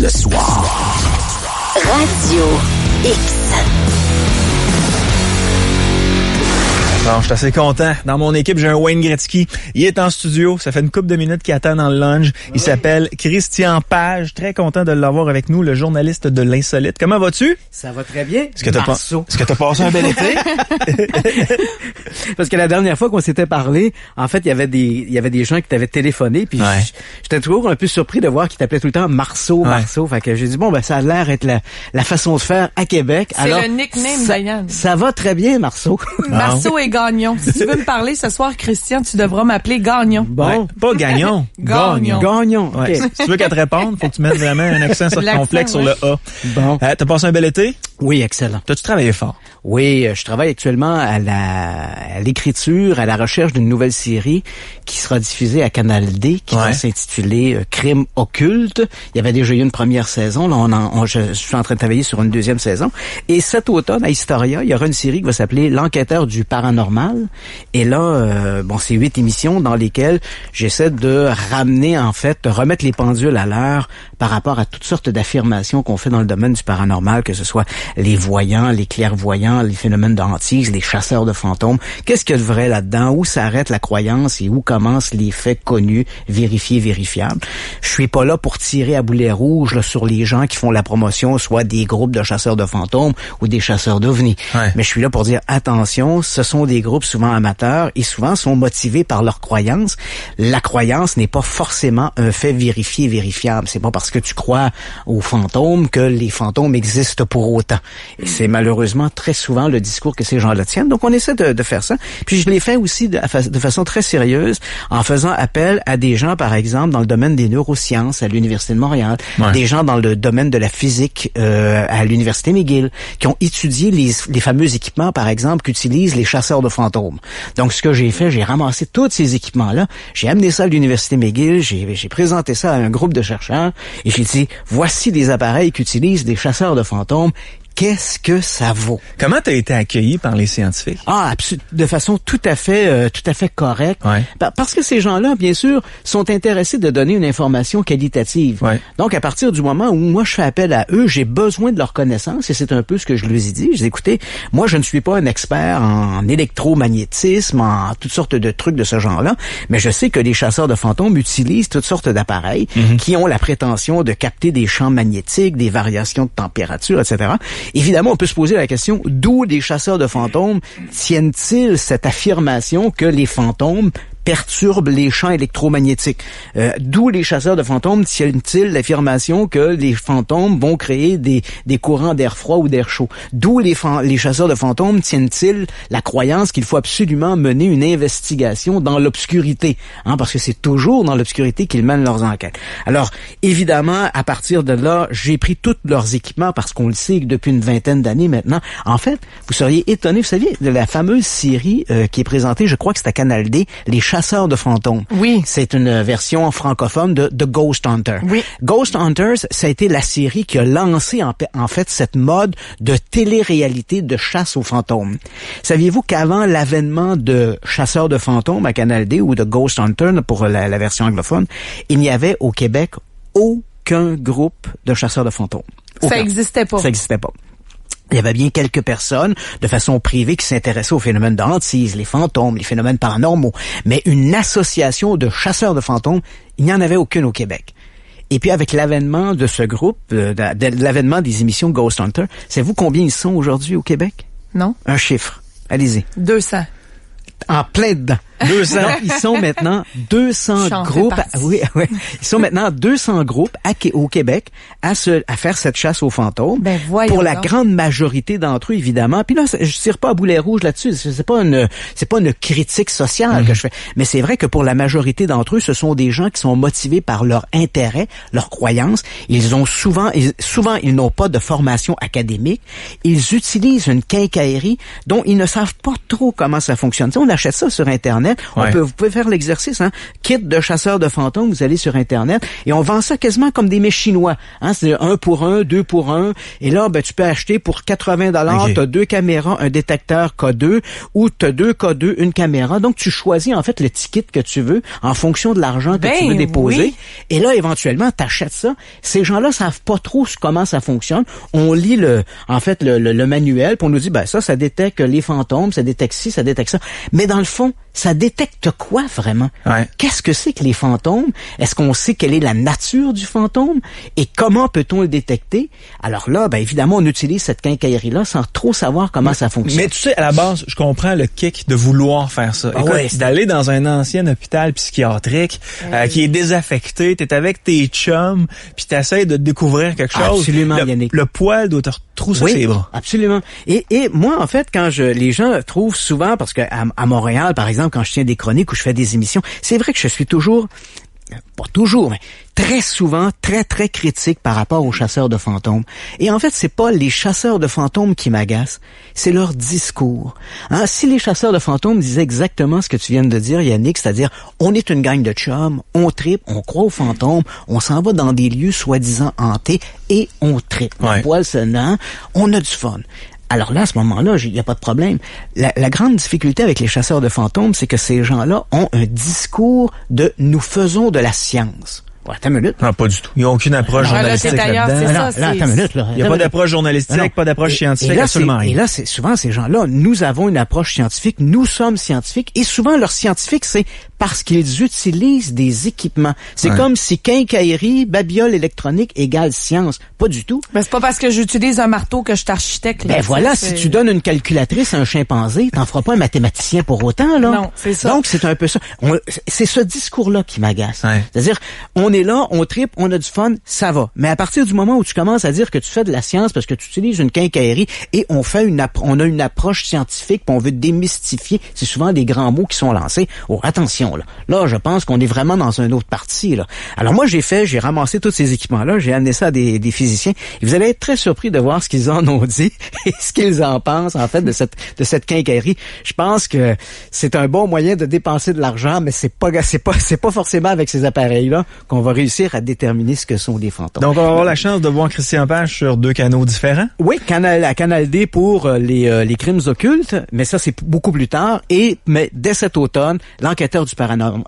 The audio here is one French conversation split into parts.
le soir. Radio X. Bon, je suis assez content. Dans mon équipe, j'ai un Wayne Gretzky. Il est en studio. Ça fait une couple de minutes qu'il attend dans le lounge. Il s'appelle Christian Page. Très content de l'avoir avec nous, le journaliste de l'Insolite. Comment vas-tu? Ça va très bien. Est-ce que t'as passé un bel été? Parce que la dernière fois qu'on s'était parlé, en fait, il y avait des gens qui t'avaient téléphoné, puis j'étais toujours un peu surpris de voir qu'ils t'appelaient tout le temps Marceau. Fait que j'ai dit, bon, ben, ça a l'air être la façon de faire à Québec. C'est alors, le nickname d'Yann. Ça va très bien, Marceau. Marceau et Gagnon. Si tu veux me parler ce soir, Christian, tu devras m'appeler Gagnon. Bon. Ouais, pas Gagnon. Gagnon. Okay. Si tu veux qu'elle te réponde, faut que tu mettes vraiment un accent circonflexe sur le A. Bon. T'as passé un bel été? Oui, excellent. T'as-tu travaillé fort? Oui, je travaille actuellement à l'écriture, à la recherche d'une nouvelle série qui sera diffusée à Canal D, qui va s'intituler Crime occulte. Il y avait déjà eu une première saison. Là, je suis en train de travailler sur une deuxième saison. Et cet automne, à Historia, il y aura une série qui va s'appeler L'enquêteur du paranormal. Et là, c'est 8 émissions dans lesquelles j'essaie de remettre les pendules à l'heure par rapport à toutes sortes d'affirmations qu'on fait dans le domaine du paranormal, que ce soit les voyants, les clairvoyants, les phénomènes de hantise, les chasseurs de fantômes. Qu'est-ce qu'il y a de vrai là-dedans? Où s'arrête la croyance et où commencent les faits connus, vérifiés, vérifiables? Je suis pas là pour tirer à boulet rouge là, sur les gens qui font la promotion, soit des groupes de chasseurs de fantômes ou des chasseurs d'ovnis. Ouais. Mais je suis là pour dire, attention, ce sont des groupes souvent amateurs et souvent sont motivés par leur croyance. La croyance n'est pas forcément un fait vérifié, vérifiable. C'est pas parce que tu crois aux fantômes que les fantômes existent pour autant. Et c'est malheureusement très souvent le discours que ces gens-là tiennent. Donc, on essaie de faire ça. Puis, je l'ai fait aussi de façon très sérieuse en faisant appel à des gens, par exemple, dans le domaine des neurosciences à l'Université de Montréal, des gens dans le domaine de la physique à l'Université McGill, qui ont étudié les fameux équipements, par exemple, qu'utilisent les chasseurs de fantômes. Donc, ce que j'ai fait, j'ai ramassé tous ces équipements-là, j'ai amené ça à l'Université McGill, j'ai présenté ça à un groupe de chercheurs, et j'ai dit, voici des appareils qu'utilisent des chasseurs de fantômes. Qu'est-ce que ça vaut? Comment t'as été accueilli par les scientifiques? De façon tout à fait correcte. Ouais. Parce que ces gens-là, bien sûr, sont intéressés de donner une information qualitative. Ouais. Donc, à partir du moment où moi je fais appel à eux, j'ai besoin de leur connaissance et c'est un peu ce que je leur ai dit. Je dis, écoutez, moi je ne suis pas un expert en électromagnétisme, en toutes sortes de trucs de ce genre-là, mais je sais que les chasseurs de fantômes utilisent toutes sortes d'appareils qui ont la prétention de capter des champs magnétiques, des variations de température, etc. Évidemment, on peut se poser la question, d'où les chasseurs de fantômes tiennent-ils cette affirmation que les fantômes perturbe les champs électromagnétiques. D'où les chasseurs de fantômes tiennent-ils l'affirmation que les fantômes vont créer des courants d'air froid ou d'air chaud. D'où les chasseurs de fantômes tiennent-ils la croyance qu'il faut absolument mener une investigation dans l'obscurité, parce que c'est toujours dans l'obscurité qu'ils mènent leurs enquêtes. Alors, évidemment, à partir de là, j'ai pris tous leurs équipements parce qu'on le sait que depuis une vingtaine d'années maintenant. En fait, vous seriez étonnés, vous saviez, de la fameuse série qui est présentée, je crois que c'est à Canal D, les chasseurs de fantômes. Oui. C'est une version francophone de Ghost Hunter. Oui. Ghost Hunters, ça a été la série qui a lancé en fait cette mode de télé-réalité de chasse aux fantômes. Saviez-vous qu'avant l'avènement de chasseurs de fantômes à Canal D ou de Ghost Hunter pour la version anglophone, il n'y avait au Québec aucun groupe de chasseurs de fantômes. Aucun. Ça existait pas. Ça existait pas. Il y avait bien quelques personnes, de façon privée, qui s'intéressaient aux phénomènes de hantise, les fantômes, les phénomènes paranormaux. Mais une association de chasseurs de fantômes, il n'y en avait aucune au Québec. Et puis avec l'avènement de ce groupe, l'avènement des émissions Ghost Hunter, savez-vous combien ils sont aujourd'hui au Québec? Non. Un chiffre. Allez-y. 200. En plein dedans. 200. Donc, ils sont maintenant 200 groupes. Oui. Ils sont maintenant 200 groupes au Québec à faire cette chasse aux fantômes. Ben, pour la grande majorité d'entre eux, évidemment. Puis là, je tire pas à boulet rouge là-dessus. C'est pas une critique sociale que je fais. Mais c'est vrai que pour la majorité d'entre eux, ce sont des gens qui sont motivés par leur intérêt, leur croyance. Ils n'ont pas de formation académique. Ils utilisent une quincaillerie dont ils ne savent pas trop comment ça fonctionne. Tu sais, on achète ça sur Internet. Internet. Vous pouvez faire l'exercice, hein. Kit de chasseur de fantômes, vous allez sur Internet et on vend ça quasiment comme des mets chinois. Hein, c'est 1 pour 1, 2 pour 1. Et là, tu peux acheter pour $80, t'as 2 caméras, un détecteur K2 ou t'as 2 K2, une caméra. Donc, tu choisis en fait le ticket que tu veux en fonction de l'argent que tu veux déposer. Oui. Et là, éventuellement, t'achètes ça. Ces gens-là savent pas trop comment ça fonctionne. On lit le manuel, puis on nous dit, ça détecte les fantômes, ça détecte ci, ça détecte ça. Mais dans le fond, ça détecte quoi vraiment? Qu'est-ce que c'est que les fantômes? Est-ce qu'on sait quelle est la nature du fantôme? Et comment peut-on le détecter? Alors là, évidemment, on utilise cette quincaillerie-là sans trop savoir comment ça fonctionne. Mais tu sais, à la base, je comprends le kick de vouloir faire ça. Écoute, d'aller dans un ancien hôpital psychiatrique qui est désaffecté, t'es avec tes chums, puis t'essayes de découvrir quelque chose. Absolument, Yannick. Le poil doit te retrousser ses bras. Absolument. Et moi, en fait, quand les gens trouvent souvent, parce que à Montréal, par exemple, quand je tiens des chroniques ou je fais des émissions, c'est vrai que je suis toujours, pas toujours, mais très souvent, très, très critique par rapport aux chasseurs de fantômes. Et en fait, c'est pas les chasseurs de fantômes qui m'agacent, c'est leur discours. Hein? Si les chasseurs de fantômes disaient exactement ce que tu viens de dire, Yannick, c'est-à-dire, on est une gang de chums, on tripe, on croit aux fantômes, on s'en va dans des lieux soi-disant hantés et on tripe. On poil sonnant, on a du fun. Alors là, à ce moment-là, il n'y a pas de problème. La grande difficulté avec les chasseurs de fantômes, c'est que ces gens-là ont un discours de « nous faisons de la science ». Attends une minute. Non, pas du tout. Il n'y a aucune approche journalistique là-dedans. Attends une minute. Il n'y a pas d'approche journalistique, pas d'approche scientifique, absolument rien. Et là, c'est souvent ces gens-là, nous avons une approche scientifique, nous sommes scientifiques, et souvent leur scientifique, c'est parce qu'ils utilisent des équipements. C'est comme si quincaillerie, babiole électronique égale science. Pas du tout. Ben, c'est pas parce que j'utilise un marteau que je suis architecte. Là. Ben voilà, si tu donnes une calculatrice à un chimpanzé, t'en feras pas un mathématicien pour autant, là. Non, c'est ça. Donc, c'est un peu ça. C'est ce discours-là qui m'agace. C'est-à-dire, on est là, on tripe, on a du fun, ça va. Mais à partir du moment où tu commences à dire que tu fais de la science parce que tu utilises une quincaillerie et on a une approche scientifique, puis on veut démystifier, c'est souvent des grands mots qui sont lancés. Oh, attention, là. Là, je pense qu'on est vraiment dans un autre parti, là. Alors moi, j'ai ramassé tous ces équipements-là, j'ai amené ça à des physiciens, et vous allez être très surpris de voir ce qu'ils en ont dit et ce qu'ils en pensent, en fait, de cette quincaillerie. Je pense que c'est un bon moyen de dépenser de l'argent, mais c'est pas forcément avec ces appareils-là qu'on va réussir à déterminer ce que sont des fantômes. Donc, on va avoir la chance de voir Christian Page sur 2 canaux différents? Oui, à Canal D pour les crimes occultes, mais ça, c'est beaucoup plus tard. Mais dès cet automne, l'enquêteur du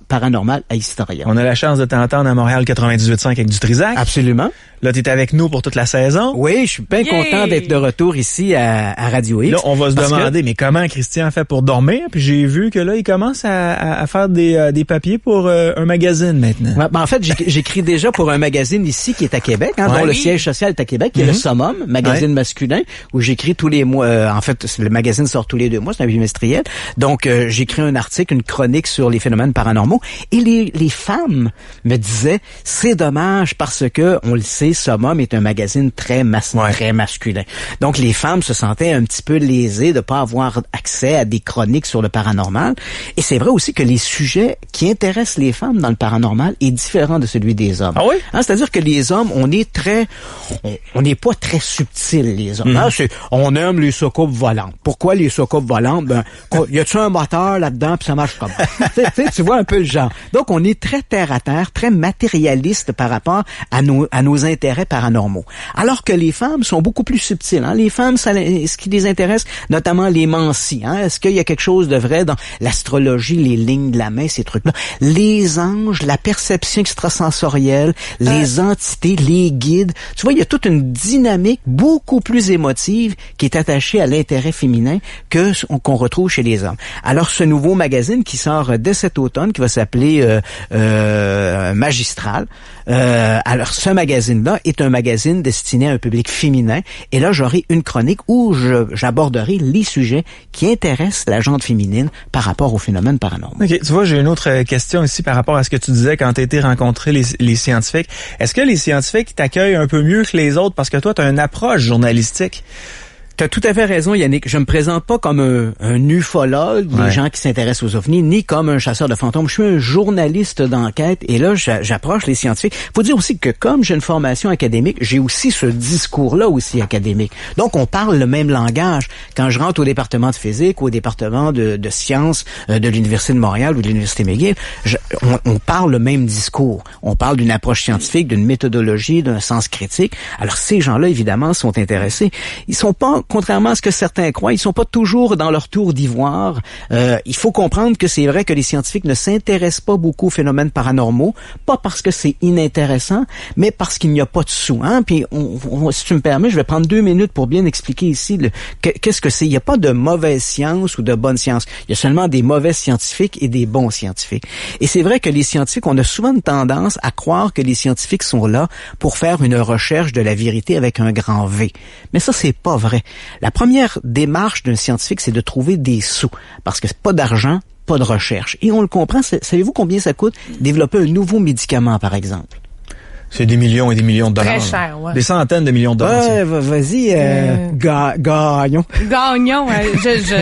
paranormal à Historia. On a la chance de t'entendre à Montréal 98.5 avec du Trisac. Absolument. Là, t'es avec nous pour toute la saison. Oui, je suis bien content d'être de retour ici à Radio X. Là, on va se demander, mais comment Christian fait pour dormir? Puis j'ai vu que là, il commence à faire des papiers pour un magazine maintenant. Ouais, en fait, j'écris déjà pour un magazine ici qui est à Québec, dont le siège social est à Québec, qui est le Summum, magazine masculin, où j'écis tous les mois. En fait, le magazine sort tous les 2 mois, c'est un bimestriel. Donc, j'écris un article, une chronique sur les phénomènes paranormaux. Et les femmes me disaient, c'est dommage parce que, on le sait, Summum est un magazine très masculin. Donc, les femmes se sentaient un petit peu lésées de pas avoir accès à des chroniques sur le paranormal. Et c'est vrai aussi que les sujets qui intéressent les femmes dans le paranormal est différent de celui des hommes. Ah oui? C'est-à-dire que les hommes, on n'est pas très subtils, les hommes. On aime les soucoupes volantes. Pourquoi les soucoupes volantes? Y a-tu un moteur là-dedans puis ça marche comme ça? Tu vois un peu le genre. Donc, on est très terre à terre, très matérialiste par rapport à nos intérêts paranormaux. Alors que les femmes sont beaucoup plus subtiles. Les femmes, ce qui les intéresse, notamment les mancies. Est-ce qu'il y a quelque chose de vrai dans l'astrologie, les lignes de la main, ces trucs-là? Les anges, la perception extrasensorielle, les entités, les guides. Tu vois, il y a toute une dynamique beaucoup plus émotive qui est attachée à l'intérêt féminin qu'on retrouve chez les hommes. Alors, ce nouveau magazine qui sort dès cet automne, qui va s'appeler Magistral. Alors, ce magazine-là est un magazine destiné à un public féminin. Et là, j'aurai une chronique où j'aborderai les sujets qui intéressent la gente féminine par rapport aux phénomènes paranormaux. OK. Tu vois, j'ai une autre question ici par rapport à ce que tu disais quand tu étais rencontré les scientifiques. Est-ce que les scientifiques t'accueillent un peu mieux que les autres parce que toi, tu as une approche journalistique? T'as tout à fait raison, Yannick. Je me présente pas comme un ufologue, des gens qui s'intéressent aux ovnis, ni comme un chasseur de fantômes. Je suis un journaliste d'enquête et là, j'approche les scientifiques. Faut dire aussi que comme j'ai une formation académique, j'ai aussi ce discours-là aussi académique. Donc, on parle le même langage. Quand je rentre au département de physique ou au département de sciences de l'Université de Montréal ou de l'Université McGill, on parle le même discours. On parle d'une approche scientifique, d'une méthodologie, d'un sens critique. Alors, ces gens-là, évidemment, sont intéressés. Ils sont pas, contrairement à ce que certains croient, ils sont pas toujours dans leur tour d'ivoire. Il faut comprendre que c'est vrai que les scientifiques ne s'intéressent pas beaucoup aux phénomènes paranormaux, pas parce que c'est inintéressant, mais parce qu'il n'y a pas de sous. Hein? Puis, si tu me permets, je vais prendre 2 minutes pour bien expliquer ici qu'est-ce que c'est. Il n'y a pas de mauvaise science ou de bonne science. Il y a seulement des mauvais scientifiques et des bons scientifiques. Et c'est vrai que les scientifiques, on a souvent une tendance à croire que les scientifiques sont là pour faire une recherche de la vérité avec un grand V. Mais ça, c'est pas vrai. La première démarche d'un scientifique, c'est de trouver des sous. Parce que c'est pas d'argent, pas de recherche. Et on le comprend. Savez-vous combien ça coûte développer un nouveau médicament, par exemple? C'est des millions et des millions de dollars. Très cher, ouais. Des centaines de millions de dollars. Ouais, vas-y, gagnons. Gagnons.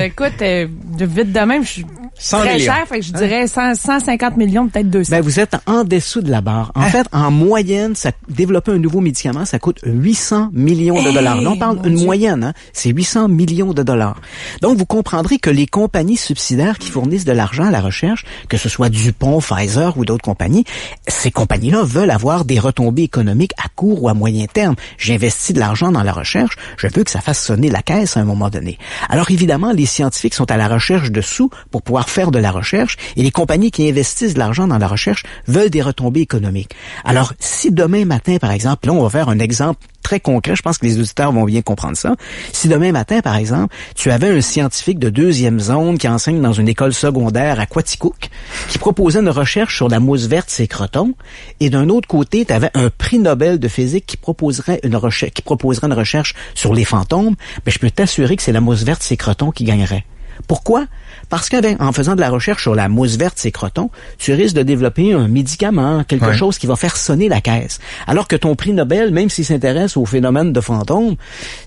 Écoute, de vite de même, je suis très millions. cher, fait que je dirais 150 millions, peut-être 200. Ben, vous êtes en dessous de la barre. En fait, en moyenne, développer un nouveau médicament, ça coûte 800 millions de dollars. Là, on parle d'une moyenne, hein. C'est 800 millions de dollars. Donc, vous comprendrez que les compagnies subsidiaires qui fournissent de l'argent à la recherche, que ce soit DuPont, Pfizer ou d'autres compagnies, ces compagnies-là veulent avoir des retombées économiques à court ou à moyen terme. J'investis de l'argent dans la recherche, je veux que ça fasse sonner la caisse à un moment donné. Alors évidemment, les scientifiques sont à la recherche de sous pour pouvoir faire de la recherche et les compagnies qui investissent de l'argent dans la recherche veulent des retombées économiques. Alors, si demain matin, par exemple, là on va faire un exemple très concret, je pense que les auditeurs vont bien comprendre ça. Si demain matin, par exemple, tu avais un scientifique de 2e zone qui enseigne dans une école secondaire à Quaticook, qui proposait une recherche sur la mousse verte ses crotons, et d'un autre côté, tu avais un prix Nobel de physique qui proposerait une recherche sur les fantômes, ben, je peux t'assurer que c'est la mousse verte ses crotons qui gagnerait. Pourquoi? Parce qu'en faisant de la recherche sur la mousse verte, ces crotons, tu risques de développer un médicament, quelque chose qui va faire sonner la caisse. Alors que ton prix Nobel, même s'il s'intéresse au phénomène de fantômes,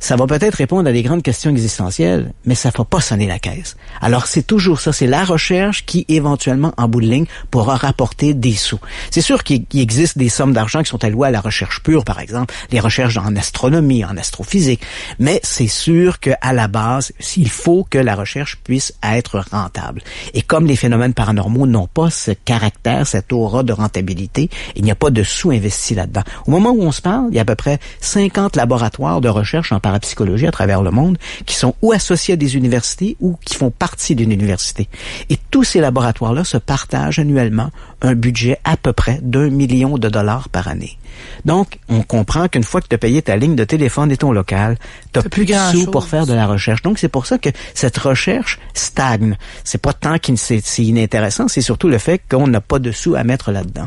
ça va peut-être répondre à des grandes questions existentielles, mais ça ne va pas sonner la caisse. Alors c'est toujours ça, c'est la recherche qui, éventuellement, en bout de ligne, pourra rapporter des sous. C'est sûr qu'il existe des sommes d'argent qui sont allouées à la recherche pure, par exemple, les recherches en astronomie, en astrophysique, mais c'est sûr qu'à la base, il faut que la recherche puisse être rentable. Et comme les phénomènes paranormaux n'ont pas ce caractère, cette aura de rentabilité, il n'y a pas de sous investis là-dedans. Au moment où on se parle, il y a à peu près 50 laboratoires de recherche en parapsychologie à travers le monde qui sont ou associés à des universités ou qui font partie d'une université. Et tous ces laboratoires-là se partagent annuellement un budget à peu près d'1 million de dollars par année. Donc, on comprend qu'une fois que tu as payé ta ligne de téléphone et ton local, tu n'as plus de sous pour faire de la recherche. Donc, c'est pour ça que cette recherche stagne. C'est pas tant que c'est inintéressant, c'est surtout le fait qu'on n'a pas de sous à mettre là-dedans.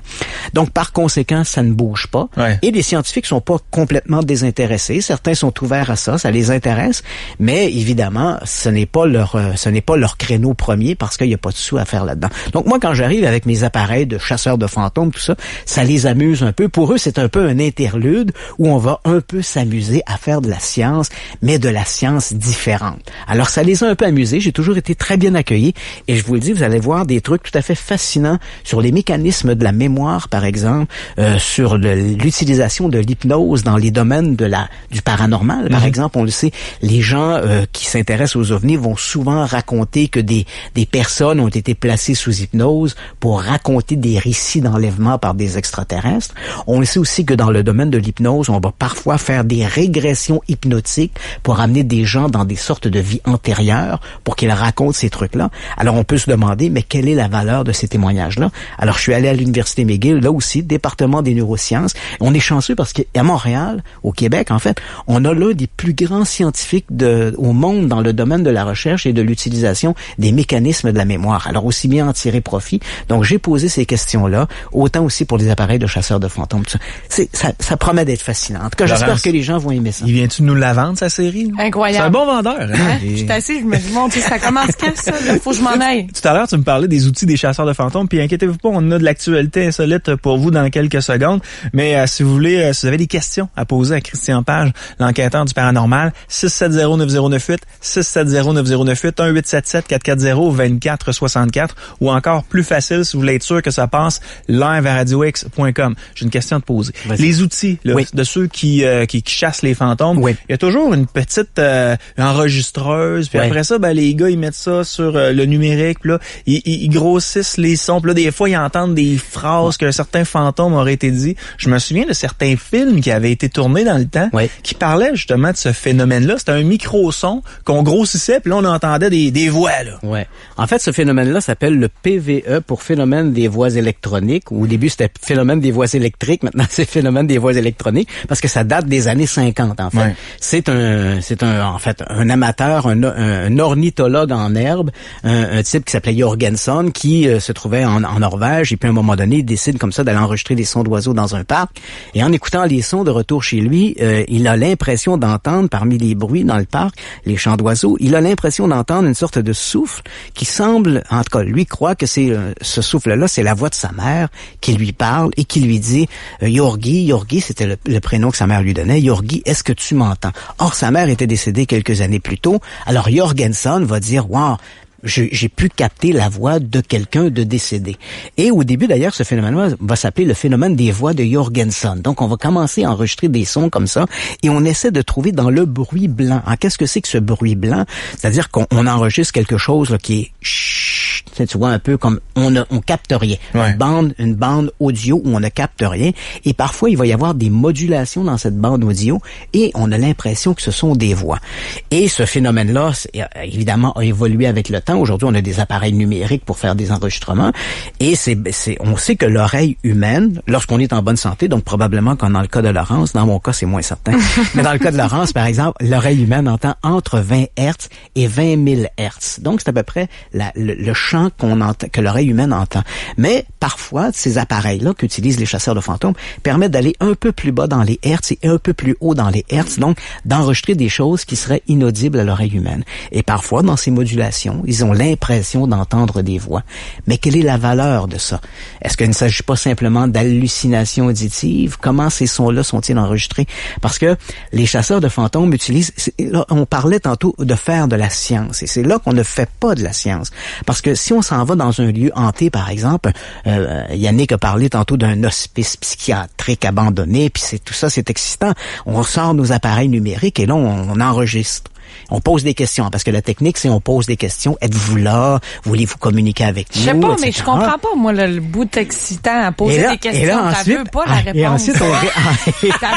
Donc, par conséquent, ça ne bouge pas. Ouais. Et les scientifiques sont pas complètement désintéressés. Certains sont ouverts à ça les intéresse. Mais évidemment, ce n'est pas leur créneau premier parce qu'il n'y a pas de sous à faire là-dedans. Donc, moi, quand j'arrive avec mes appareils de chasseurs de fantômes, tout ça, ça les amuse un peu. Pour eux, c'est un peu un interlude où on va un peu s'amuser à faire de la science, mais de la science différente. Alors, ça les a un peu amusés. J'ai toujours été très bien accueilli et je vous le dis, vous allez voir des trucs tout à fait fascinants sur les mécanismes de la mémoire, par exemple, sur l'utilisation de l'hypnose dans les domaines du paranormal. Par exemple, on le sait, les gens qui s'intéressent aux ovnis vont souvent raconter que des personnes ont été placées sous hypnose pour raconter des récits d'enlèvement par des extraterrestres. On le sait aussi que dans le domaine de l'hypnose, on va parfois faire des régressions hypnotiques pour amener des gens dans des sortes de vies antérieures pour qu'ils racontent ces trucs-là. Alors, on peut se demander, mais quelle est la valeur de ces témoignages-là? Alors, je suis allé à l'Université McGill, là aussi, département des neurosciences. On est chanceux parce qu'à Montréal, au Québec, en fait, on a l'un des plus grands scientifiques au monde dans le domaine de la recherche et de l'utilisation des mécanismes de la mémoire. Alors, aussi bien en tirer profit. Donc, j'ai posé ces questions-là, autant aussi pour les appareils de chasseurs de fantômes. Ça promet d'être fascinant. En tout cas, j'espère que les gens vont aimer ça. Il vient-tu nous la vendre, sa série? Incroyable. C'est un bon vendeur. Hein? Je suis assis, je me dis, mon Dieu, Ça commence quand, ça? Là, faut que je m'en aille. Tout à l'heure, tu me parlais des outils des chasseurs de fantômes, puis inquiétez-vous pas, on a de l'actualité insolite pour vous dans quelques secondes. Mais si vous voulez, si vous avez des questions à poser à Christian Page, l'enquêteur du paranormal, 670-9098, 670-9098, 1877-440-2464, ou encore plus facile, si vous voulez être sûr que ça passe, live à radiox.com. J'ai une question à te poser. Vas-y. Les outils là, de ceux qui chassent les fantômes, il y a toujours une petite enregistreuse, puis après ça, ben les gars, ils mettent ça sur le numérique, puis là, ils grossissent les sons, puis là, des fois, ils entendent des phrases qu'un certain fantôme aurait été dit. Je me souviens de certains films qui avaient été tournés dans le temps, qui parlaient justement de ce phénomène-là. C'était un micro-son qu'on grossissait, puis là, on entendait des voix, là. Ouais. En fait, ce phénomène-là s'appelle le PVE, pour phénomène des voix électroniques. Au début, c'était phénomène des voix électriques. Maintenant, c'est phénomène des voix électroniques, parce que ça date des années 50, en fait. Ouais. C'est en fait, un amateur, un ornithologue en herbe, un type qui s'appelait Jorgensen, qui se trouvait en Norvège, et puis à un moment donné, il décide comme ça d'aller enregistrer des sons d'oiseaux dans un parc. Et en écoutant les sons de retour chez lui, il a l'impression d'entendre, parmi les bruits dans le parc, les chants d'oiseaux, il a l'impression d'entendre une sorte de souffle qui semble, en tout cas, lui croit que c'est ce souffle-là, c'est la voix de sa mère qui lui parle et qui lui dit Yorgi, c'était le prénom que sa mère lui donnait, Yorgi, est-ce que tu m'entends? Or, sa mère était décédée quelques années plus tôt. Alors, Jorgensen va dire, wow, j'ai pu capter la voix de quelqu'un de décédé. Et au début, d'ailleurs, ce phénomène-là va s'appeler le phénomène des voix de Jorgensen. Donc, on va commencer à enregistrer des sons comme ça et on essaie de trouver dans le bruit blanc. Alors, qu'est-ce que c'est que ce bruit blanc? C'est-à-dire qu'on enregistre quelque chose là, qui est tu vois, un peu comme on capte rien. Une bande audio où on ne capte rien. Et parfois, il va y avoir des modulations dans cette bande audio et on a l'impression que ce sont des voix. Et ce phénomène-là, évidemment, a évolué avec le temps. Aujourd'hui, on a des appareils numériques pour faire des enregistrements. Et on sait que l'oreille humaine, lorsqu'on est en bonne santé, donc probablement quand dans le cas de Laurence, dans mon cas, c'est moins certain, mais dans le cas de Laurence, par exemple, l'oreille humaine entend entre 20 Hz et 20 000 Hz. Donc, c'est à peu près le champ que l'oreille humaine entend. Mais parfois, ces appareils-là qu'utilisent les chasseurs de fantômes permettent d'aller un peu plus bas dans les hertz et un peu plus haut dans les hertz, donc d'enregistrer des choses qui seraient inaudibles à l'oreille humaine. Et parfois, dans ces modulations, ils ont l'impression d'entendre des voix. Mais quelle est la valeur de ça? Est-ce qu'il ne s'agit pas simplement d'hallucinations auditives? Comment ces sons-là sont-ils enregistrés? Parce que les chasseurs de fantômes utilisent... Là, on parlait tantôt de faire de la science. Et c'est là qu'on ne fait pas de la science. Parce que si on s'en va dans un lieu hanté, par exemple, Yannick a parlé tantôt d'un hospice psychiatrique abandonné, puis tout ça, c'est excitant. On sort nos appareils numériques et là, on enregistre. On pose des questions, parce que la technique, c'est on pose des questions. Êtes-vous là? Voulez-vous communiquer avec nous? Je sais pas, etc. mais je comprends pas, moi, le bout excitant à poser des questions. Ça veut pas la réponse. Et ensuite, ça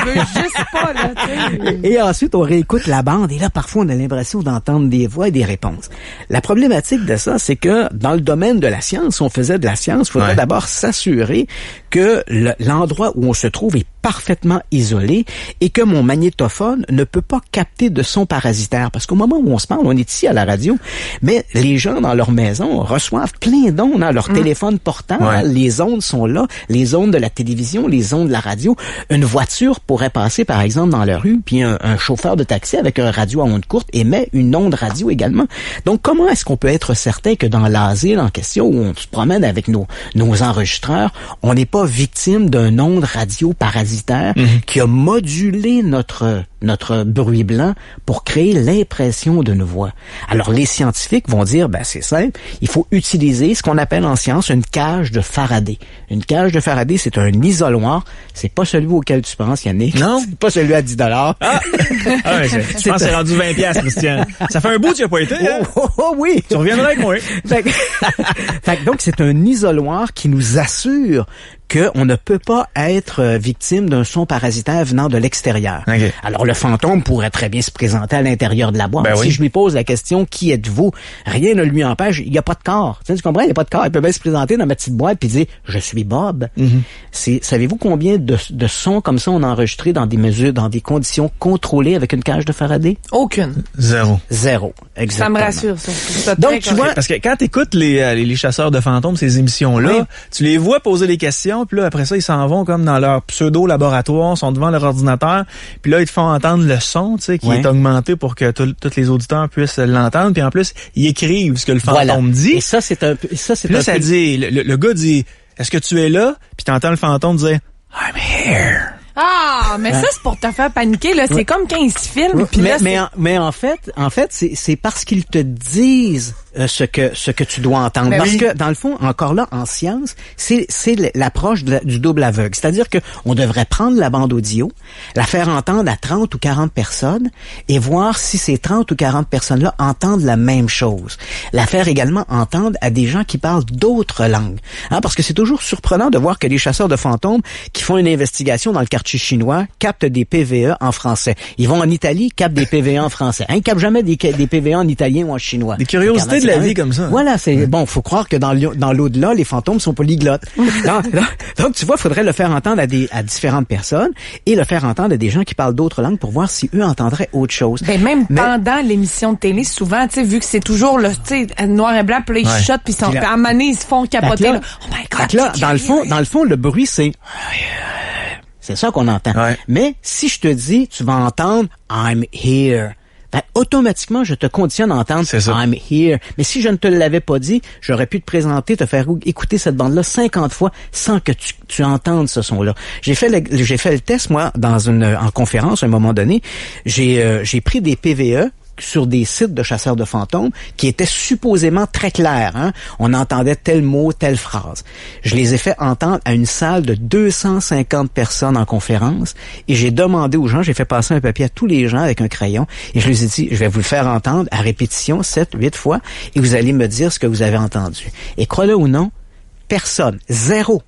veut juste pas, là, tu sais. Et ensuite, on réécoute la bande, et là, parfois, on a l'impression d'entendre des voix et des réponses. La problématique de ça, c'est que dans le domaine de la science, on faisait de la science, il faudrait d'abord s'assurer que l'endroit où on se trouve est parfaitement isolé et que mon magnétophone ne peut pas capter de son parasitaire. Parce qu'au moment où on se parle, on est ici à la radio, mais les gens dans leur maison reçoivent plein d'ondes dans leur téléphone portable. Les ondes sont là, les ondes de la télévision, les ondes de la radio. Une voiture pourrait passer, par exemple, dans la rue, puis un chauffeur de taxi avec un radio à onde courte émet une onde radio également. Donc, comment est-ce qu'on peut être certain que dans l'asile en question, où on se promène avec nos enregistreurs, on n'est pas victime d'un onde radio parasitaire qui a modulé notre bruit blanc pour créer l'impression d'une voix. Alors, les scientifiques vont dire, c'est simple, il faut utiliser ce qu'on appelle en science une cage de Faraday. Une cage de Faraday, c'est un isoloir. C'est pas celui auquel tu penses, Yannick. Non. C'est pas celui à 10 $. Ah je pense que c'est rendu 20$, Christian. Ça fait un bout que tu n'as pas été, hein? Oh, oui! Tu reviendras avec moi. Donc, c'est un isoloir qui nous assure qu'on ne peut pas être victime d'un son parasitaire venant de l'extérieur. Okay. Alors, le fantôme pourrait très bien se présenter à l'intérieur de la boîte. Si je lui pose la question, qui êtes-vous? Rien ne lui empêche. Il n'y a pas de corps. Tu comprends? Il n'y a pas de corps. Il peut bien se présenter dans ma petite boîte puis dire, je suis Bob. Savez-vous combien de sons comme ça on a enregistré dans des mesures, dans des conditions contrôlées avec une cage de Faraday? Aucune. Zéro. Exactement. Ça me rassure, ça. Donc, tu vois, parce que quand t'écoutes les chasseurs de fantômes, ces émissions-là, tu les vois poser des questions, puis là, après ça, ils s'en vont comme dans leur pseudo-laboratoire, sont devant leur ordinateur, puis là, ils te font entendre le son, tu sais, qui est augmenté pour que tous les auditeurs puissent l'entendre. Puis en plus, ils écrivent ce que le fantôme dit. Et ça, c'est un peu... Là, ça dit, le gars dit, est-ce que tu es là? Puis t'entends le fantôme dire, I'm here. Ah, mais ça, c'est pour te faire paniquer, là. C'est comme 15 films. Puis mais en fait, c'est parce qu'ils te disent ce que tu dois entendre. Parce que, dans le fond, encore là, en science, c'est l'approche du double aveugle. C'est-à-dire que on devrait prendre la bande audio, la faire entendre à 30 ou 40 personnes et voir si ces 30 ou 40 personnes-là entendent la même chose. La faire également entendre à des gens qui parlent d'autres langues. Hein, parce que c'est toujours surprenant de voir que les chasseurs de fantômes qui font une investigation dans le quartier chinois captent des PVE en français. Ils vont en Italie, captent des PVE en français. Hein, ils captent jamais des PVE en italien ou en chinois. Des curiosités de la vie comme ça. Voilà, c'est bon. Faut croire que dans l'au-delà, les fantômes sont polyglottes. Donc tu vois, faudrait le faire entendre à différentes personnes et le faire entendre à des gens qui parlent d'autres langues pour voir si eux entendraient autre chose. Même pendant l'émission de télé, souvent, tu sais, vu que c'est toujours le, tu sais, noir et blanc, puis là, ils chuchotent, puis à un moment donné, ils se font capoter. Là, oh my God. Là, dans le fond, le bruit, c'est ça qu'on entend. Ouais. Mais si je te dis, tu vas entendre I'm here. Ben, automatiquement, je te conditionne à entendre I'm here. Mais si je ne te l'avais pas dit, j'aurais pu te présenter, te faire écouter cette bande-là 50 fois sans que tu entendes ce son-là. J'ai fait le test, moi, en conférence, à un moment donné. J'ai pris des PVE sur des sites de chasseurs de fantômes qui étaient supposément très clairs. Hein? On entendait tel mot, telle phrase. Je les ai fait entendre à une salle de 250 personnes en conférence et j'ai demandé aux gens, j'ai fait passer un papier à tous les gens avec un crayon et je les ai dit, je vais vous le faire entendre à répétition 7, 8 fois et vous allez me dire ce que vous avez entendu. Et crois-le ou non, personne, zéro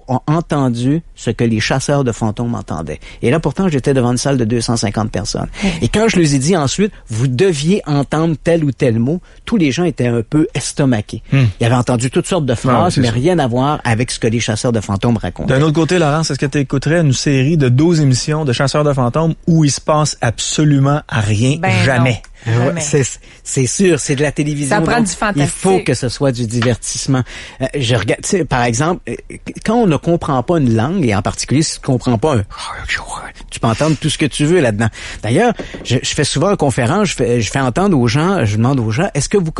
ont entendu ce que les chasseurs de fantômes entendaient. Et là, pourtant, j'étais devant une salle de 250 personnes. Et quand je les ai dit ensuite, vous deviez entendre tel ou tel mot, tous les gens étaient un peu estomaqués. Ils avaient entendu toutes sortes de phrases, mais rien à voir avec ce que les chasseurs de fantômes racontaient. D'un autre côté, Laurence, est-ce que tu écouterais une série de 12 émissions de chasseurs de fantômes où il se passe absolument rien, jamais? C'est sûr, c'est de la télévision. Ça prend du fantastique. Il faut que ce soit du divertissement. Je regarde, tu sais, par exemple, quand on ne comprend pas une langue, et en particulier si tu ne comprends pas tu peux entendre tout ce que tu veux là-dedans. D'ailleurs, je fais souvent en conférence, je fais entendre aux gens, je demande aux gens, est-ce que vous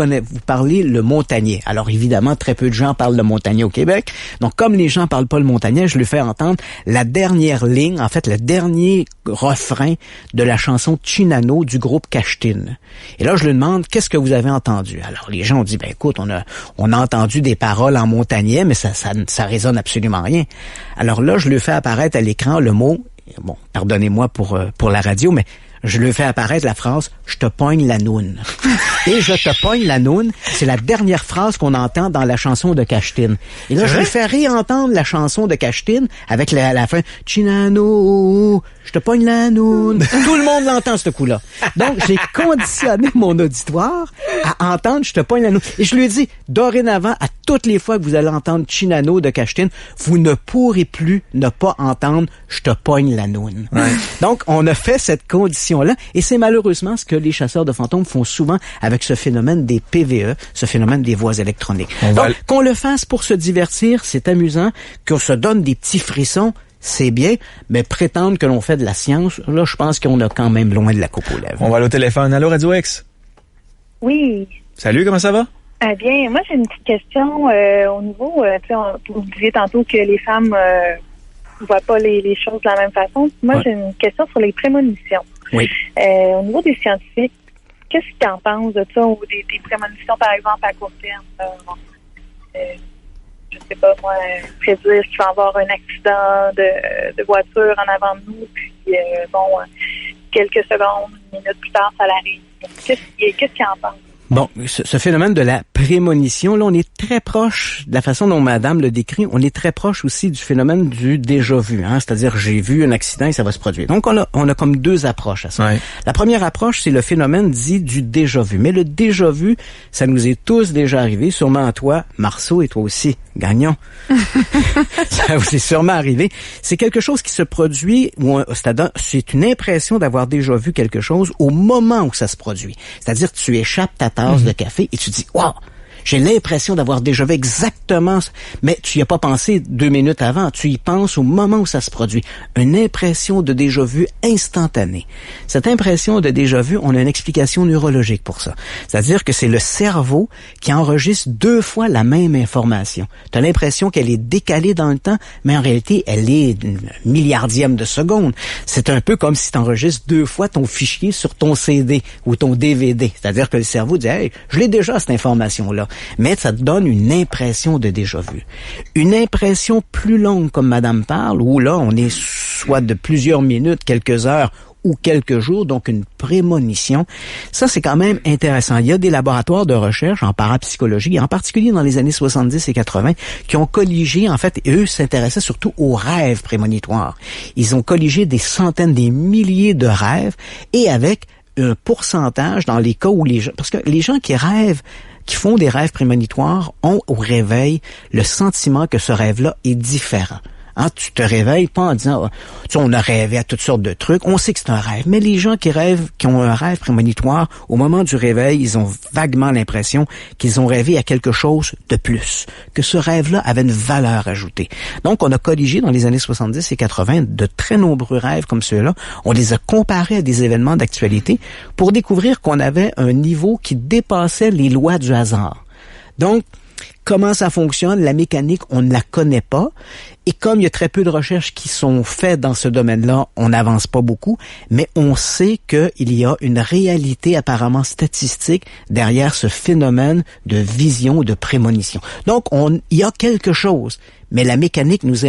parlez le montagnais? Alors évidemment, très peu de gens parlent le montagnais au Québec. Donc comme les gens parlent pas le montagnais, je lui fais entendre la dernière ligne, en fait, le dernier refrain de la chanson Chinano du groupe Cachtin. Et là, je lui demande, qu'est-ce que vous avez entendu? Alors, les gens ont dit, écoute, on a entendu des paroles en montagnais, mais ça résonne absolument rien. Alors là, je lui fais apparaître à l'écran le mot, bon, pardonnez-moi pour la radio, mais je lui fais apparaître la phrase « Je te pogne la noune ». Et « Je te pogne la noune », c'est la dernière phrase qu'on entend dans la chanson de Cachtin. Et là, je lui fais réentendre la chanson de Cachtin avec la fin « Chinano, je te pogne la noune ». Tout le monde l'entend, ce coup-là. Donc, j'ai conditionné mon auditoire à entendre « Je te pogne la noune ». Et je lui ai dit, dorénavant, à toutes les fois que vous allez entendre Chinano de Cachtin, vous ne pourrez plus ne pas entendre « Je te pogne la noune ». Donc, on a fait cette condition là, et c'est malheureusement ce que les chasseurs de fantômes font souvent avec ce phénomène des PVE, ce phénomène des voix électroniques. Donc, qu'on le fasse pour se divertir, c'est amusant, qu'on se donne des petits frissons, c'est bien, mais prétendre que l'on fait de la science, là, je pense qu'on est quand même loin de la coupe aux lèvres. On va aller au téléphone. Allô, Radio X? Oui. Salut, comment ça va? Bien, moi, j'ai une petite question au niveau, vous disiez tantôt que les femmes ne voient pas les choses de la même façon. Moi, j'ai une question sur les prémonitions. Oui. Au niveau des scientifiques, qu'est-ce qu'ils en pensent de ça, ou des prémonitions, par exemple, à court terme? Je sais pas, moi, prédire qu'il va y avoir un accident de voiture en avant de nous, puis, quelques secondes, une minute plus tard, ça l'arrive. Qu'est-ce qu'ils en pensent? Bon, ce phénomène de la prémonition, là, on est très proche, de la façon dont Madame le décrit, on est très proche aussi du phénomène du déjà-vu, hein, c'est-à-dire j'ai vu un accident et ça va se produire. Donc, on a comme deux approches à ça. Ouais. La première approche, c'est le phénomène dit du déjà-vu. Mais le déjà-vu, ça nous est tous déjà arrivé, sûrement à toi, Marceau, et toi aussi, Gagnon. Ça vous est sûrement arrivé. C'est quelque chose qui se produit, c'est une impression d'avoir déjà vu quelque chose au moment où ça se produit. C'est-à-dire que tu échappes ta tasse de café et tu dis « Wow! J'ai l'impression d'avoir déjà vu exactement, mais tu y as pas pensé 2 minutes avant, tu y penses au moment où ça se produit. Une impression de déjà-vu instantanée. Cette impression de déjà-vu, on a une explication neurologique pour ça. C'est-à-dire que c'est le cerveau qui enregistre 2 fois la même information. Tu as l'impression qu'elle est décalée dans le temps, mais en réalité, elle est une milliardième de seconde. C'est un peu comme si tu enregistres 2 fois ton fichier sur ton CD ou ton DVD. C'est-à-dire que le cerveau dit « Hey, je l'ai déjà cette information-là ». Mais ça te donne une impression de déjà-vu. Une impression plus longue, comme Madame parle, où là, on est soit de plusieurs minutes, quelques heures, ou quelques jours, donc une prémonition. Ça, c'est quand même intéressant. Il y a des laboratoires de recherche en parapsychologie, en particulier dans les années 70 et 80, qui ont colligé, en fait, eux s'intéressaient surtout aux rêves prémonitoires. Ils ont colligé des centaines, des milliers de rêves, et avec un pourcentage dans les cas où les gens... Parce que les gens qui rêvent, qui font des rêves prémonitoires, ont au réveil le sentiment que ce rêve-là est différent. Hein, tu te réveilles pas en disant, tu sais, on a rêvé à toutes sortes de trucs, on sait que c'est un rêve, mais les gens qui rêvent, qui ont un rêve prémonitoire, au moment du réveil, ils ont vaguement l'impression qu'ils ont rêvé à quelque chose de plus, que ce rêve-là avait une valeur ajoutée. Donc, on a colligé dans les années 70 et 80 de très nombreux rêves comme ceux-là, on les a comparés à des événements d'actualité pour découvrir qu'on avait un niveau qui dépassait les lois du hasard. Donc, comment ça fonctionne, la mécanique, on ne la connaît pas. Et comme il y a très peu de recherches qui sont faites dans ce domaine-là, on n'avance pas beaucoup, mais on sait qu'il y a une réalité apparemment statistique derrière ce phénomène de vision, de prémonition. Donc, il y a quelque chose, mais la mécanique nous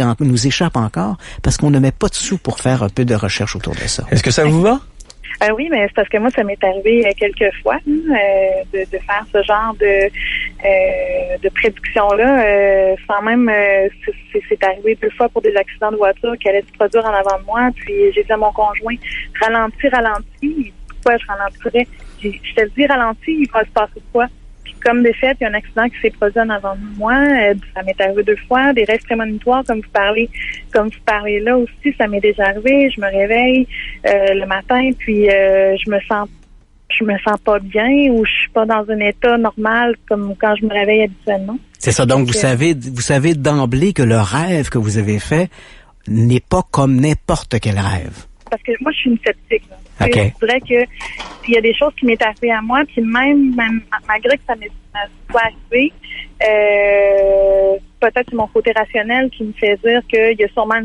échappe encore parce qu'on ne met pas de sous pour faire un peu de recherche autour de ça. Est-ce que ça vous va? Oui, mais c'est parce que moi, ça m'est arrivé quelques fois de faire ce genre de prédiction-là. Sans même, c'est arrivé 2 fois pour des accidents de voiture qui allaient se produire en avant de moi. Puis j'ai dit à mon conjoint, ralentis. Pourquoi je ralentirais? Je te le dis, ralentis, il va se passer quoi? Puis comme de fait, il y a un accident qui s'est produit en avant de moi. Ça m'est arrivé 2 fois. Des rêves prémonitoires, comme vous parlez là aussi, ça m'est déjà arrivé. Je me réveille le matin, puis je me sens pas bien ou je suis pas dans un état normal comme quand je me réveille habituellement. C'est ça. Donc, vous savez d'emblée que le rêve que vous avez fait n'est pas comme n'importe quel rêve. Parce que moi, je suis une sceptique. Là. Okay. Je dirais que il y a des choses qui m'est arrivé à moi, puis même malgré que ça m'est soit arrivé, peut-être c'est mon côté rationnel qui me fait dire qu'il y a sûrement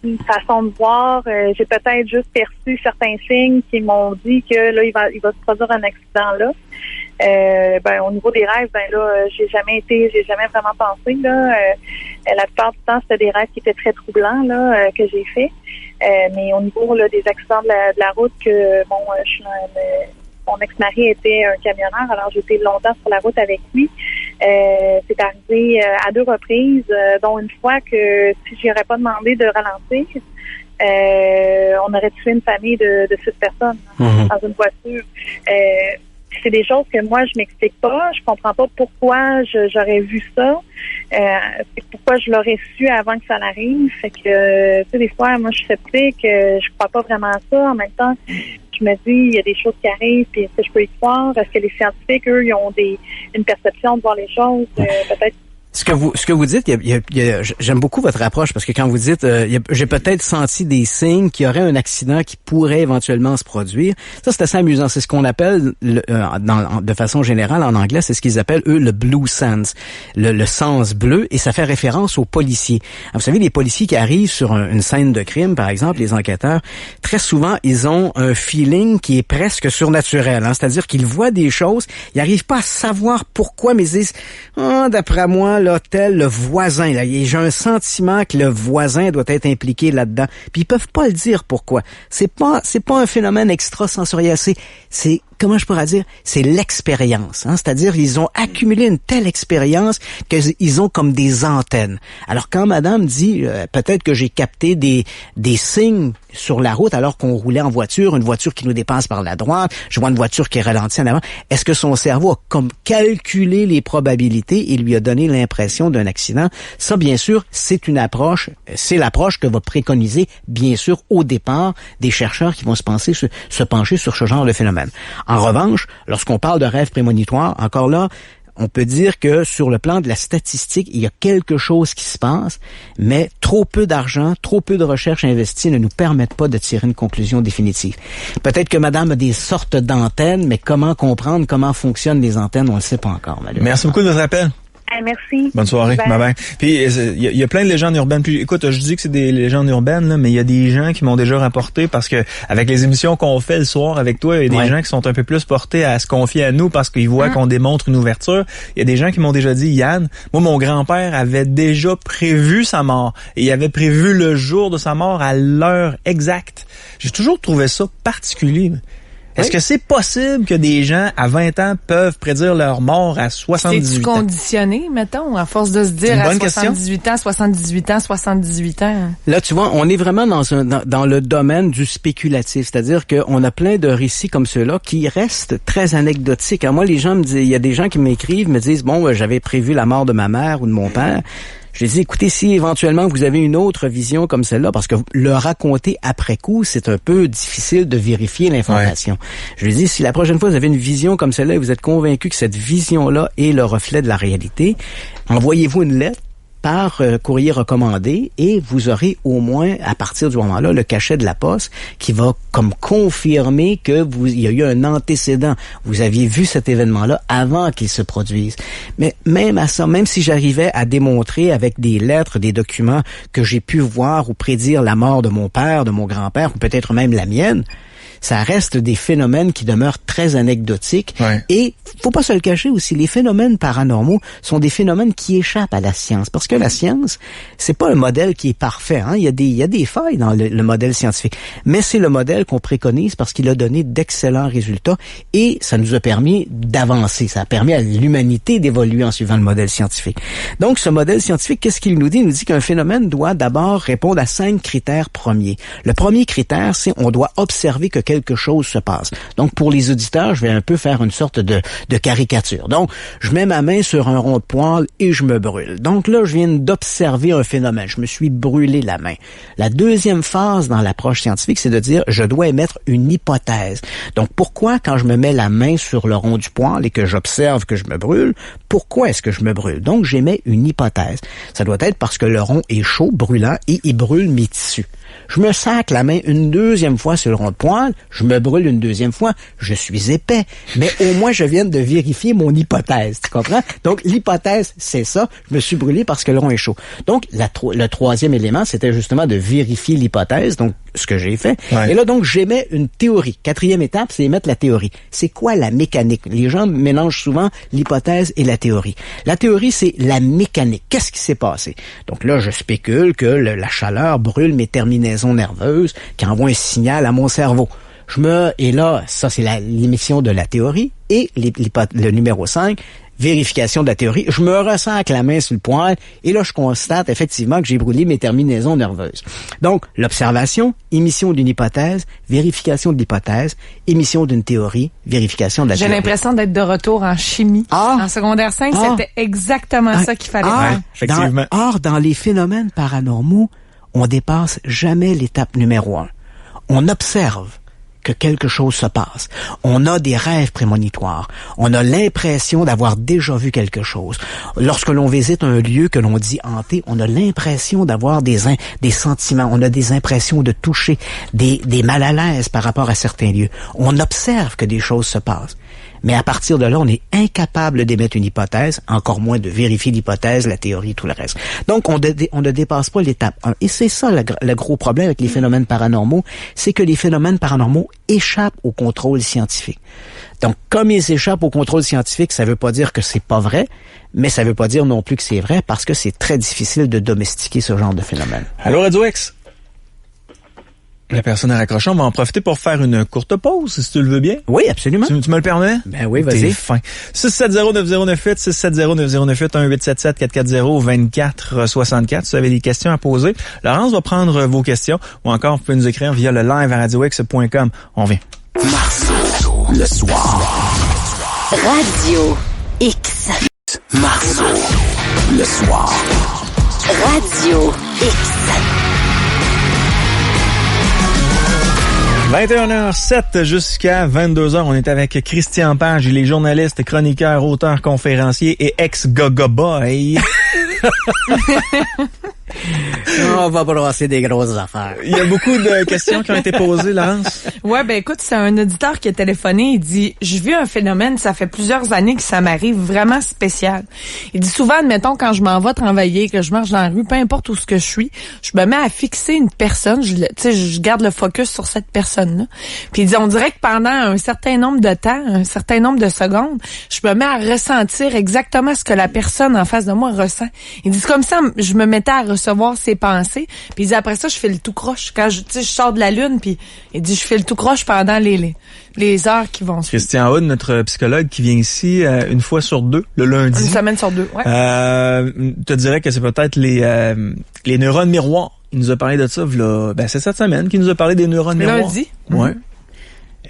une façon de voir. J'ai peut-être juste perçu certains signes qui m'ont dit que là, il va se produire un accident là. Au niveau des rêves, j'ai jamais vraiment pensé, là. La plupart du temps, c'était des rêves qui étaient très troublants, là, que j'ai fait. Mais au niveau, là, des accidents de la route mon ex-mari était un camionneur, alors j'ai été longtemps sur la route avec lui. C'est arrivé à 2 reprises, dont une fois que si j'y aurais pas demandé de ralentir, on aurait tué une famille de 6 personnes dans une voiture. C'est des choses que moi je m'explique pas, je comprends pas pourquoi j'aurais vu ça, pourquoi je l'aurais su avant que ça n'arrive. Fait que tu sais, des fois moi je suis sceptique, je crois pas vraiment à ça. En même temps, je me dis il y a des choses qui arrivent, puis est-ce que je peux y croire? Est-ce que les scientifiques, eux, ils ont une perception de voir les choses, peut-être. Ce que vous dites, j'aime beaucoup votre approche parce que quand vous dites, j'ai peut-être senti des signes qu'il y aurait un accident qui pourrait éventuellement se produire. Ça, c'est assez amusant. C'est ce qu'on appelle, de façon générale en anglais, c'est ce qu'ils appellent eux le blue sense, le sens bleu, et ça fait référence aux policiers. Alors, vous savez, les policiers qui arrivent sur une scène de crime, par exemple, les enquêteurs, très souvent, ils ont un feeling qui est presque surnaturel. Hein? C'est-à-dire qu'ils voient des choses, ils n'arrivent pas à savoir pourquoi, mais ils disent, d'après moi, là, tel le voisin, là, j'ai un sentiment que le voisin doit être impliqué là-dedans. Puis ils peuvent pas le dire pourquoi. C'est pas un phénomène extrasensoriel, c'est comment je pourrais dire, c'est l'expérience, hein? C'est-à-dire ils ont accumulé une telle expérience qu'ils ont comme des antennes. Alors quand madame dit peut-être que j'ai capté des signes sur la route alors qu'on roulait en voiture, une voiture qui nous dépasse par la droite, je vois une voiture qui est ralentie en avant. Est-ce que son cerveau a comme calculé les probabilités et lui a donné l'impression d'un accident? Ça, bien sûr, c'est l'approche que va préconiser, bien sûr, au départ, des chercheurs qui vont se pencher sur ce genre de phénomène. En revanche, lorsqu'on parle de rêve prémonitoire, encore là, on peut dire que sur le plan de la statistique, il y a quelque chose qui se passe, mais trop peu d'argent, trop peu de recherches investies ne nous permettent pas de tirer une conclusion définitive. Peut-être que madame a des sortes d'antennes, mais comment comprendre comment fonctionnent les antennes, on ne le sait pas encore, malheureusement. Merci beaucoup de votre appel. Merci. Bonne soirée. Bye-bye. Puis, il y a plein de légendes urbaines. Puis, écoute, je dis que c'est des légendes urbaines, là, mais il y a des gens qui m'ont déjà rapporté parce que, avec les émissions qu'on fait le soir avec toi, il y a des gens qui sont un peu plus portés à se confier à nous parce qu'ils voient qu'on démontre une ouverture. Il y a des gens qui m'ont déjà dit, Yann, moi, mon grand-père avait déjà prévu sa mort. Et il avait prévu le jour de sa mort à l'heure exacte. J'ai toujours trouvé ça particulier. Est-ce que c'est possible que des gens à 20 ans peuvent prédire leur mort à 78 ans? C'est-tu conditionné, mettons, à force de se dire à 78 ans? Là, tu vois, on est vraiment dans le domaine du spéculatif. C'est-à-dire qu'on a plein de récits comme ceux-là qui restent très anecdotiques. Alors moi, les gens me disent, il y a des gens qui m'écrivent, me disent, bon, j'avais prévu la mort de ma mère ou de mon père. Je lui dis, écoutez, si éventuellement vous avez une autre vision comme celle-là, parce que le raconter après coup, c'est un peu difficile de vérifier l'information. Ouais. Je lui dis, si la prochaine fois vous avez une vision comme celle-là et vous êtes convaincu que cette vision-là est le reflet de la réalité, envoyez-vous une lettre par courrier recommandé et vous aurez au moins, à partir du moment-là, le cachet de la poste qui va comme confirmer que il y a eu un antécédent. Vous aviez vu cet événement-là avant qu'il se produise. Mais même à ça, même si j'arrivais à démontrer avec des lettres, des documents que j'ai pu voir ou prédire la mort de mon père, de mon grand-père ou peut-être même la mienne, ça reste des phénomènes qui demeurent très anecdotiques. Ouais. Et faut pas se le cacher aussi, les phénomènes paranormaux sont des phénomènes qui échappent à la science. Parce que la science, c'est pas un modèle qui est parfait. Hein? Il y a des failles dans le modèle scientifique. Mais c'est le modèle qu'on préconise parce qu'il a donné d'excellents résultats et ça nous a permis d'avancer. Ça a permis à l'humanité d'évoluer en suivant le modèle scientifique. Donc, ce modèle scientifique, qu'est-ce qu'il nous dit? Il nous dit qu'un phénomène doit d'abord répondre à 5 critères premiers. Le premier critère, c'est on doit observer que quelque chose se passe. Donc, pour les auditeurs, je vais un peu faire une sorte de caricature. Donc, je mets ma main sur un rond de poêle et je me brûle. Donc là, je viens d'observer un phénomène. Je me suis brûlé la main. La deuxième phase dans l'approche scientifique, c'est de dire, je dois émettre une hypothèse. Donc, pourquoi, quand je me mets la main sur le rond du poêle et que j'observe que je me brûle, pourquoi est-ce que je me brûle? Donc, j'émets une hypothèse. Ça doit être parce que le rond est chaud, brûlant, et il brûle mes tissus. Je me sac la main une deuxième fois sur le rond de poêle, je me brûle une deuxième fois, je suis épais. Mais au moins, je viens de vérifier mon hypothèse, tu comprends? Donc, l'hypothèse, c'est ça, je me suis brûlé parce que le rond est chaud. Donc, le troisième élément, c'était justement de vérifier l'hypothèse, donc ce que j'ai fait. Ouais. Et là, donc, j'émets une théorie. Quatrième étape, c'est émettre la théorie. C'est quoi la mécanique? Les gens mélangent souvent l'hypothèse et la théorie. La théorie, c'est la mécanique. Qu'est-ce qui s'est passé? Donc là, je spécule que la chaleur brûle mes terminaisons nerveuses qui envoient un signal à mon cerveau. Et là, ça, c'est l'émission de la théorie. Et le numéro 5, vérification de la théorie. Je me ressac la main sur le poêle et là, je constate effectivement que j'ai brûlé mes terminaisons nerveuses. Donc, l'observation, émission d'une hypothèse, vérification de l'hypothèse, émission d'une théorie, vérification de la théorie. J'ai l'impression d'être de retour en chimie. En secondaire 5, c'était exactement ça qu'il fallait faire. Effectivement. Dans les phénomènes paranormaux, on dépasse jamais l'étape numéro 1. On observe que quelque chose se passe. On a des rêves prémonitoires. On a l'impression d'avoir déjà vu quelque chose. Lorsque l'on visite un lieu que l'on dit hanté, on a l'impression d'avoir des sentiments. On a des impressions de toucher, des mal à l'aise par rapport à certains lieux. On observe que des choses se passent. Mais à partir de là, on est incapable d'émettre une hypothèse, encore moins de vérifier l'hypothèse, la théorie, tout le reste. Donc, on ne dépasse pas l'étape 1. Et c'est ça le gros problème avec les phénomènes paranormaux, c'est que les phénomènes paranormaux échappent au contrôle scientifique. Donc, comme ils échappent au contrôle scientifique, ça veut pas dire que c'est pas vrai, mais ça veut pas dire non plus que c'est vrai, parce que c'est très difficile de domestiquer ce genre de phénomène. Allô, Radio X? La personne a raccroché. On va en profiter pour faire une courte pause, si tu le veux bien. Oui, absolument. Tu me le permets? Ben oui, vas-y. T'es fin. 670-9098, 670-9098, 1877-440-2464. Si vous avez des questions à poser, Laurence va prendre vos questions ou encore vous pouvez nous écrire via le live à radiox.com. On vient. Marceau, le soir. Radio X. Marceau, le soir. Radio X. 21h07 jusqu'à 22h, on est avec Christian Page, il est journaliste, chroniqueur, auteur, conférencier et ex-Gaga Boy. On va brasser des grosses affaires. Il y a beaucoup de questions qui ont été posées, Laurence. Ouais, ben écoute, c'est un auditeur qui a téléphoné. Il dit, je vis un phénomène, ça fait plusieurs années que ça m'arrive, vraiment spécial. Il dit souvent, admettons, quand je m'en vais travailler, que je marche dans la rue, peu importe où ce que je suis, je me mets à fixer une personne, je garde le focus sur cette personne-là. Puis il dit, on dirait que pendant un certain nombre de temps, un certain nombre de secondes, je me mets à ressentir exactement ce que la personne en face de moi ressent. Il dit, c'est comme ça, je me mettais à recevoir ses pensées. Puis il dit, après ça, je fais le tout croche. Quand je sors de la lune, puis il dit, je fais le tout croche pendant les heures qui vont suivre. Christian Hood, notre psychologue qui vient ici une fois sur deux, le lundi. Une semaine sur deux, ouais. Te dirais que c'est peut-être les neurones miroirs. Il nous a parlé de ça, c'est cette semaine qu'il nous a parlé des neurones miroirs. Lundi? Ouais.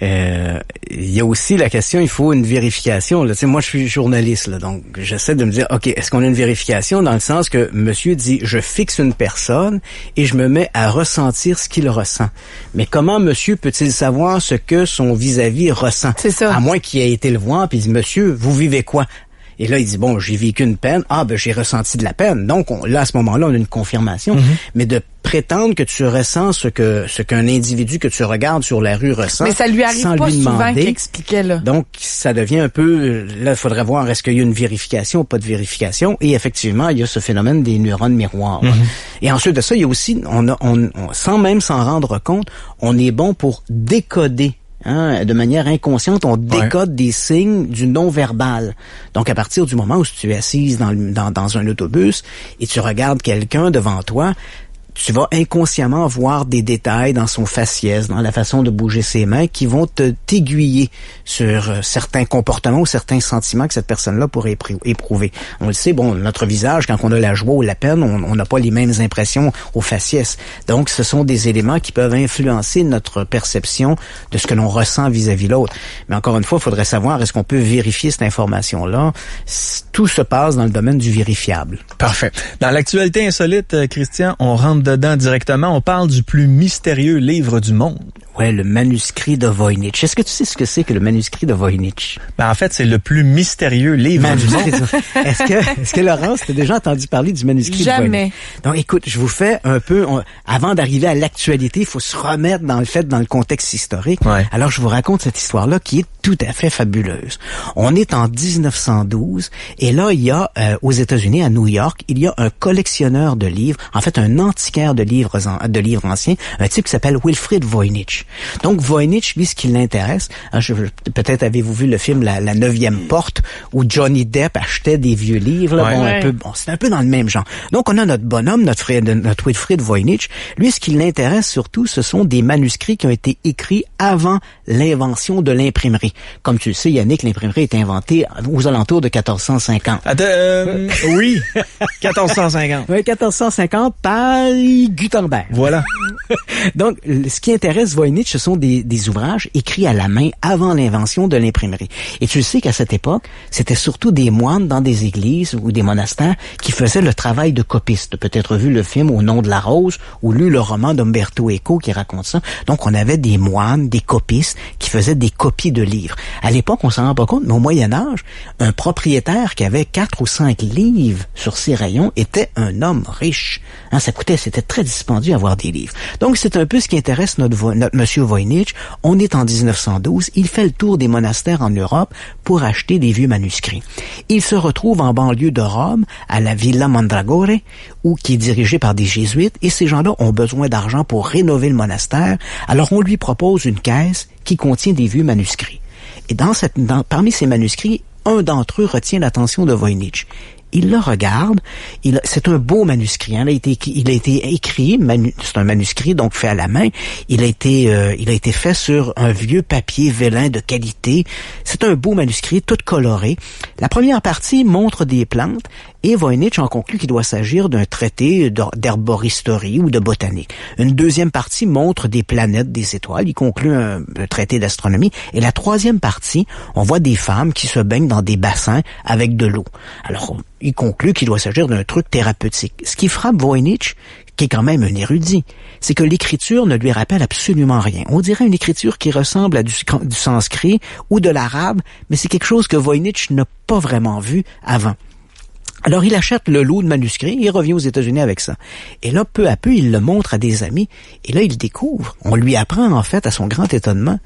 Il y a aussi la question, il faut une vérification. Là. Tu sais, moi, je suis journaliste, là, donc j'essaie de me dire, OK, est-ce qu'on a une vérification dans le sens que monsieur dit, je fixe une personne et je me mets à ressentir ce qu'il ressent. Mais comment monsieur peut-il savoir ce que son vis-à-vis ressent? C'est ça. À moins qu'il ait été le voir puis il dit, monsieur, vous vivez quoi? Et là, il dit, bon, j'ai vécu une peine. Ah, ben, j'ai ressenti de la peine. Donc, là, à ce moment-là, on a une confirmation. Mm-hmm. Mais de prétendre que tu ressens ce qu'un individu que tu regardes sur la rue ressent. Mais ça lui arrive sans pas lui souvent demander, qu'il expliquait, là. Donc, ça devient un peu, là, il faudrait voir est-ce qu'il y a une vérification ou pas de vérification. Et effectivement, il y a ce phénomène des neurones miroirs. Mm-hmm. Et ensuite de ça, il y a aussi, on sans même s'en rendre compte, on est bon pour décoder. De manière inconsciente, on décode des signes du non-verbal. Donc, à partir du moment où tu es assise dans un autobus et tu regardes quelqu'un devant toi, tu vas inconsciemment voir des détails dans son faciès, dans la façon de bouger ses mains qui vont t'aiguiller sur certains comportements ou certains sentiments que cette personne-là pourrait éprouver. On le sait, bon, notre visage, quand on a la joie ou la peine, on n'a pas les mêmes impressions au faciès. Donc, ce sont des éléments qui peuvent influencer notre perception de ce que l'on ressent vis-à-vis l'autre. Mais encore une fois, il faudrait savoir, est-ce qu'on peut vérifier cette information-là? Tout se passe dans le domaine du vérifiable. Parfait. Dans l'actualité insolite, Christian, on rentre dedans directement. On parle du plus mystérieux livre du monde. Ouais, le manuscrit de Voynich. Est-ce que tu sais ce que c'est que le manuscrit de Voynich? Ben, en fait, c'est le plus mystérieux livre du monde. Est-ce que Laurence, t'as déjà entendu parler du manuscrit de Voynich? Jamais. Donc, écoute, je vous fais un peu, avant d'arriver à l'actualité, il faut se remettre dans le contexte historique. Ouais. Alors, je vous raconte cette histoire-là qui est tout à fait fabuleuse. On est en 1912 et là, il y a, aux États-Unis, à New York, il y a un collectionneur de livres, en fait, un antiquaire de livres anciens, un type qui s'appelle Wilfrid Voynich. Donc, Voynich, lui, ce qui l'intéresse, peut-être avez-vous vu le film La 9e porte, où Johnny Depp achetait des vieux livres, là, c'est un peu dans le même genre. Donc, on a notre bonhomme, notre Wilfrid Voynich. Lui, ce qui l'intéresse surtout, ce sont des manuscrits qui ont été écrits avant l'invention de l'imprimerie. Comme tu le sais, Yannick, l'imprimerie est inventée aux alentours de 1450. Oui, 1450. Oui, 1450 par Gutenberg. Voilà. Donc, ce qui intéresse Voynich, ce sont des ouvrages écrits à la main avant l'invention de l'imprimerie. Et tu sais qu'à cette époque, c'était surtout des moines dans des églises ou des monastères qui faisaient le travail de copiste. Peut-être vu le film Au nom de la rose ou lu le roman d'Umberto Eco qui raconte ça. Donc, on avait des moines, des copistes qui faisaient des copies de livres. À l'époque, on s'en rend pas compte, mais au Moyen-Âge, un propriétaire qui avait 4 ou 5 livres sur ses rayons était un homme riche. C'était très dispendieux avoir des livres. Donc, c'est un peu ce qui intéresse notre monsieur Voynich. On est en 1912. Il fait le tour des monastères en Europe pour acheter des vieux manuscrits. Il se retrouve en banlieue de Rome, à la Villa Mandragore, qui est dirigée par des jésuites, et ces gens-là ont besoin d'argent pour rénover le monastère. Alors, on lui propose une caisse qui contient des vieux manuscrits. Et parmi ces manuscrits, un d'entre eux retient l'attention de Voynich. Il le regarde. C'est un beau manuscrit. Hein. Il a été écrit. C'est un manuscrit donc fait à la main. Il a été fait sur un vieux papier vélin de qualité. C'est un beau manuscrit, tout coloré. La première partie montre des plantes et Voynich en conclut qu'il doit s'agir d'un traité d'herboristerie ou de botanique. Une deuxième partie montre des planètes, des étoiles. Il conclut un traité d'astronomie. Et la troisième partie, on voit des femmes qui se baignent dans des bassins avec de l'eau. Alors, il conclut qu'il doit s'agir d'un truc thérapeutique. Ce qui frappe Voynich, qui est quand même un érudit, c'est que l'écriture ne lui rappelle absolument rien. On dirait une écriture qui ressemble à du sanskrit ou de l'arabe, mais c'est quelque chose que Voynich n'a pas vraiment vu avant. Alors, il achète le lot de manuscrits, il revient aux États-Unis avec ça. Et là, peu à peu, il le montre à des amis, et là, il découvre, on lui apprend en fait, à son grand étonnement,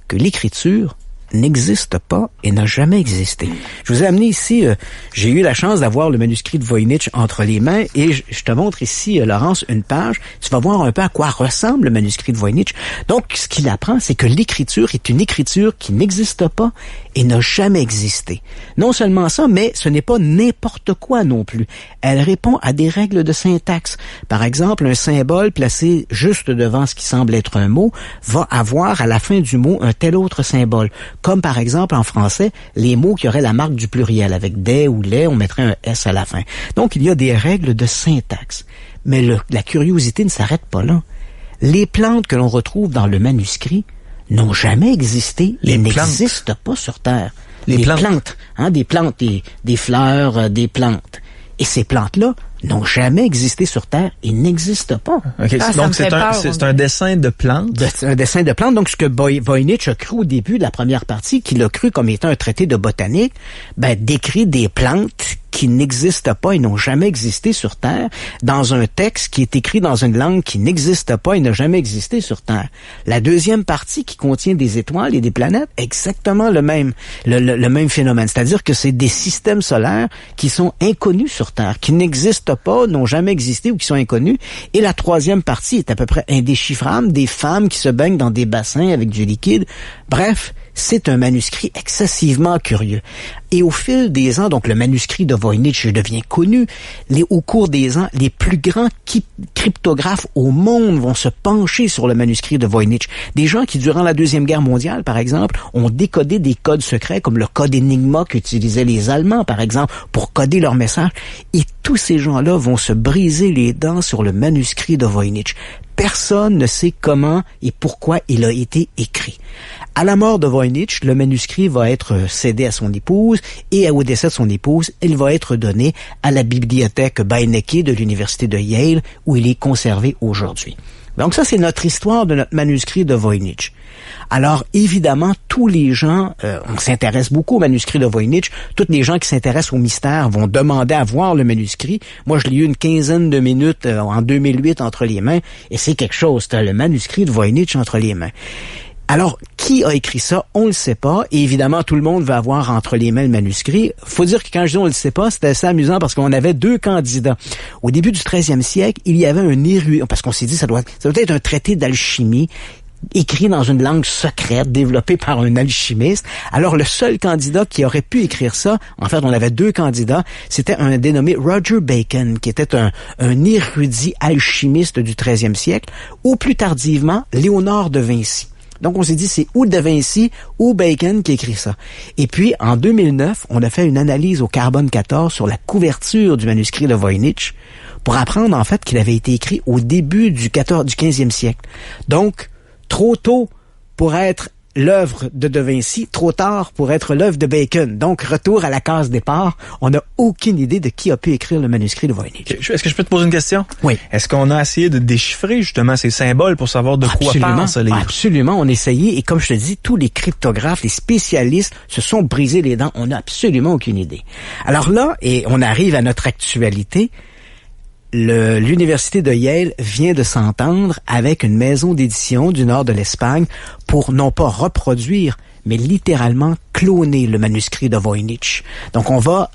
que l'écriture n'existe pas et n'a jamais existé. Je vous ai amené ici, j'ai eu la chance d'avoir le manuscrit de Voynich entre les mains et je te montre ici, Laurence, une page. Tu vas voir un peu à quoi ressemble le manuscrit de Voynich. Donc, ce qu'il apprend, c'est que l'écriture est une écriture qui n'existe pas et n'a jamais existé. Non seulement ça, mais ce n'est pas n'importe quoi non plus. Elle répond à des règles de syntaxe. Par exemple, un symbole placé juste devant ce qui semble être un mot va avoir à la fin du mot un tel autre symbole. Comme par exemple en français, les mots qui auraient la marque du pluriel. Avec des ou les, on mettrait un S à la fin. Donc, il y a des règles de syntaxe. Mais la curiosité ne s'arrête pas là. Les plantes que l'on retrouve dans le manuscrit n'ont jamais existé et n'existent pas sur Terre. Les plantes, hein, des plantes, des fleurs, des plantes. Et ces plantes-là n'ont jamais existé sur Terre et n'existent pas. Okay. Donc, c'est un dessin de plantes? C'est un dessin de plantes. Donc, ce que Voynich a cru au début de la première partie, qu'il a cru comme étant un traité de botanique, décrit des plantes qui n'existent pas et n'ont jamais existé sur Terre dans un texte qui est écrit dans une langue qui n'existe pas et n'a jamais existé sur Terre. La deuxième partie qui contient des étoiles et des planètes, exactement le même phénomène. C'est-à-dire que c'est des systèmes solaires qui sont inconnus sur Terre, qui n'existent pas, n'ont jamais existé ou qui sont inconnus. Et la troisième partie est à peu près indéchiffrable, des femmes qui se baignent dans des bassins avec du liquide. Bref, c'est un manuscrit excessivement curieux. Et au fil des ans, donc le manuscrit de Voynich devient connu. Au cours des ans, les plus grands cryptographes au monde vont se pencher sur le manuscrit de Voynich. Des gens qui, durant la Deuxième Guerre mondiale, par exemple, ont décodé des codes secrets comme le code Enigma qu'utilisaient les Allemands, par exemple, pour coder leurs messages. Et tous ces gens-là vont se briser les dents sur le manuscrit de Voynich. Personne ne sait comment et pourquoi il a été écrit. À la mort de Voynich, le manuscrit va être cédé à son épouse et au décès de son épouse, il va être donné à la bibliothèque Beinecke de l'université de Yale où il est conservé aujourd'hui. Donc ça, c'est notre histoire de notre manuscrit de Voynich. Alors, évidemment, tous les gens, on s'intéresse beaucoup au manuscrit de Voynich. Tous les gens qui s'intéressent au mystère vont demander à voir le manuscrit. Moi, je l'ai eu une quinzaine de minutes en 2008 entre les mains, et c'est quelque chose. T'as le manuscrit de Voynich entre les mains. Alors, qui a écrit ça? On le sait pas. Et évidemment, tout le monde va avoir entre les mains le manuscrit. Faut dire que quand je dis on le sait pas, c'était assez amusant parce qu'on avait deux candidats. Au début du 13e siècle, il y avait un érudit, parce qu'on s'est dit ça doit être un traité d'alchimie écrit dans une langue secrète, développée par un alchimiste. Alors, le seul candidat qui aurait pu écrire ça, en fait, on avait deux candidats, c'était un dénommé Roger Bacon, qui était un érudit alchimiste du 13e siècle, ou plus tardivement, Léonard de Vinci. Donc, on s'est dit, c'est ou de Vinci ou Bacon qui écrit ça. Et puis, en 2009, on a fait une analyse au carbone 14 sur la couverture du manuscrit de Voynich pour apprendre, en fait, qu'il avait été écrit au début du 15e siècle. Donc, trop tôt pour être l'œuvre de Vinci, trop tard pour être l'œuvre de Bacon. Donc, retour à la case départ. On n'a aucune idée de qui a pu écrire le manuscrit de Voynich. Est-ce que je peux te poser une question? Oui. Est-ce qu'on a essayé de déchiffrer justement ces symboles pour savoir de quoi parle ce livre? Absolument, on a essayé. Et comme je te dis, tous les cryptographes, les spécialistes se sont brisés les dents. On n'a absolument aucune idée. Alors là, et on arrive à notre actualité, l'université de Yale vient de s'entendre avec une maison d'édition du nord de l'Espagne pour non pas reproduire, mais littéralement cloner le manuscrit de Voynich. Donc on va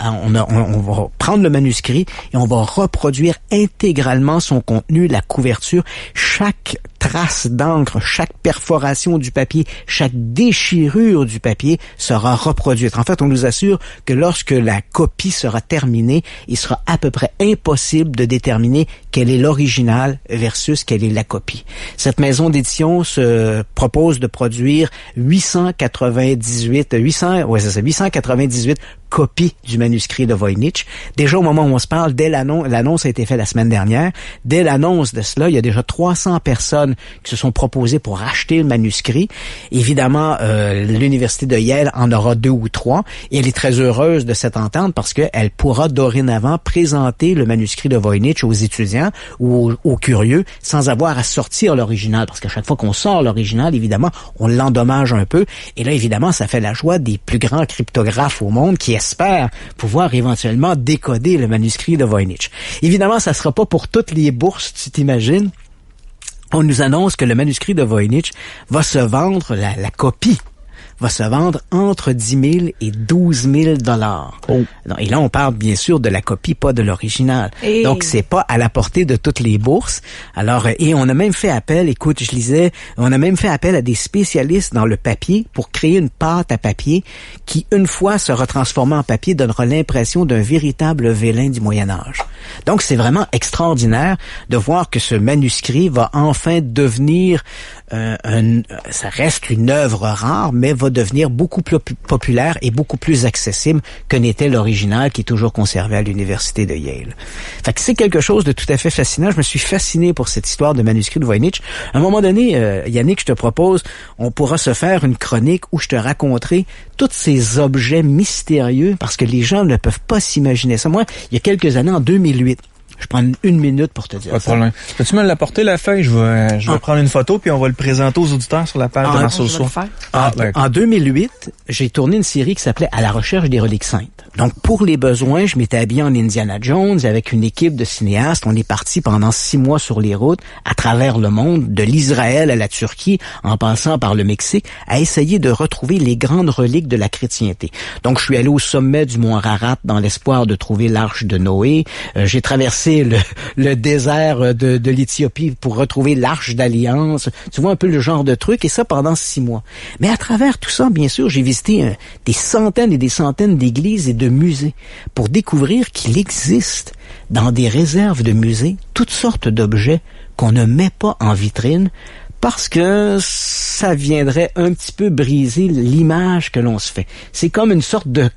prendre le manuscrit et on va reproduire intégralement son contenu, la couverture, chaque trace d'encre, chaque perforation du papier, chaque déchirure du papier sera reproduite. En fait, on nous assure que lorsque la copie sera terminée, il sera à peu près impossible de déterminer quel est l'original versus quelle est la copie. Cette maison d'édition se propose de produire 898 copies du manuscrit de Voynich. Déjà, au moment où on se parle, dès l'annonce a été faite la semaine dernière. Dès l'annonce de cela, il y a déjà 300 personnes qui se sont proposées pour acheter le manuscrit. Évidemment, l'Université de Yale en aura 2 ou 3. Et elle est très heureuse de cette entente parce qu'elle pourra dorénavant présenter le manuscrit de Voynich aux étudiants ou aux curieux sans avoir à sortir l'original. Parce qu'à chaque fois qu'on sort l'original, évidemment, on l'endommage un peu. Et là, évidemment, ça fait la joie des plus grands cryptographes au monde qui espèrent pouvoir éventuellement décoder le manuscrit de Voynich. Évidemment, ça sera pas pour toutes les bourses, tu t'imagines. On nous annonce que le manuscrit de Voynich va se vendre, la copie va se vendre entre 10 000 et 12 000 $. Oh. Et là, on parle bien sûr de la copie, pas de l'original. Et... Donc, c'est pas à la portée de toutes les bourses. Alors, et on a même fait appel, écoute, je lisais, on a même fait appel à des spécialistes dans le papier pour créer une pâte à papier qui, une fois se retransformant en papier, donnera l'impression d'un véritable vélin du Moyen-Âge. Donc, c'est vraiment extraordinaire de voir que ce manuscrit va enfin devenir ça reste une œuvre rare, mais va devenir beaucoup plus populaire et beaucoup plus accessible que n'était l'original qui est toujours conservé à l'Université de Yale. Fait que c'est quelque chose de tout à fait fascinant. Je me suis fasciné pour cette histoire de manuscrit de Voynich. À un moment donné, Yannick, je te propose, on pourra se faire une chronique où je te raconterai tous ces objets mystérieux parce que les gens ne peuvent pas s'imaginer ça. Moi, il y a quelques années, en 2008, je prends une minute pour te dire ça. Pas de problème. Peux-tu me l'apporter, la feuille? Je vais prendre une photo, puis on va le présenter aux auditeurs sur la page de Marceau Soir. En 2008, j'ai tourné une série qui s'appelait « À la recherche des reliques saintes ». Donc, pour les besoins, je m'étais habillé en Indiana Jones avec une équipe de cinéastes. On est parti pendant 6 mois sur les routes, à travers le monde, de l'Israël à la Turquie, en passant par le Mexique, à essayer de retrouver les grandes reliques de la chrétienté. Donc, je suis allé au sommet du mont Ararat dans l'espoir de trouver l'arche de Noé. J'ai traversé le désert de l'Éthiopie pour retrouver l'arche d'alliance. Tu vois un peu le genre de truc, et ça pendant 6 mois. Mais à travers tout ça, bien sûr, j'ai visité des centaines et des centaines d'églises et de musées pour découvrir qu'il existe dans des réserves de musées toutes sortes d'objets qu'on ne met pas en vitrine parce que ça viendrait un petit peu briser l'image que l'on se fait. C'est comme une sorte de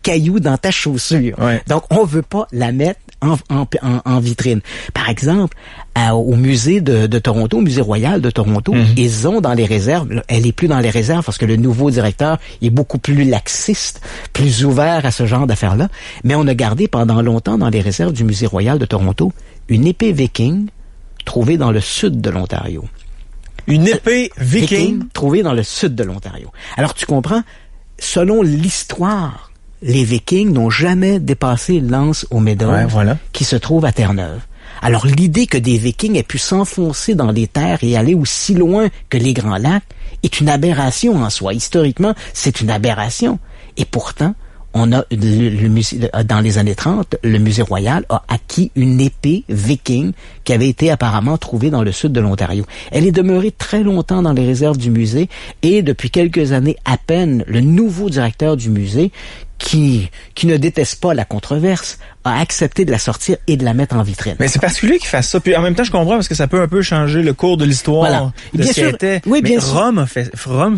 caillou dans ta chaussure. Ouais. Donc, on veut pas la mettre en vitrine. Par exemple, au musée de Toronto, au musée royal de Toronto, ils ont dans les réserves, elle est plus dans les réserves parce que le nouveau directeur est beaucoup plus laxiste, plus ouvert à ce genre d'affaires-là, mais on a gardé pendant longtemps dans les réserves du musée royal de Toronto une épée viking trouvée dans le sud de l'Ontario. Une épée viking trouvée dans le sud de l'Ontario. Alors, tu comprends, selon l'histoire, les Vikings n'ont jamais dépassé l'anse aux Médocs qui se trouve à Terre-Neuve. Alors, l'idée que des Vikings aient pu s'enfoncer dans les terres et aller aussi loin que les Grands Lacs est une aberration en soi. Historiquement, c'est une aberration. Et pourtant, on a le musée, dans les années 30, le musée royal a acquis une épée viking qui avait été apparemment trouvée dans le sud de l'Ontario. Elle est demeurée très longtemps dans les réserves du musée et depuis quelques années à peine, le nouveau directeur du musée, qui ne déteste pas la controverse, a accepté de la sortir et de la mettre en vitrine. Mais c'est particulier qu'il fasse ça. Puis en même temps, je comprends parce que ça peut un peu changer le cours de l'histoire de ce qui était. Oui, bien sûr. Rome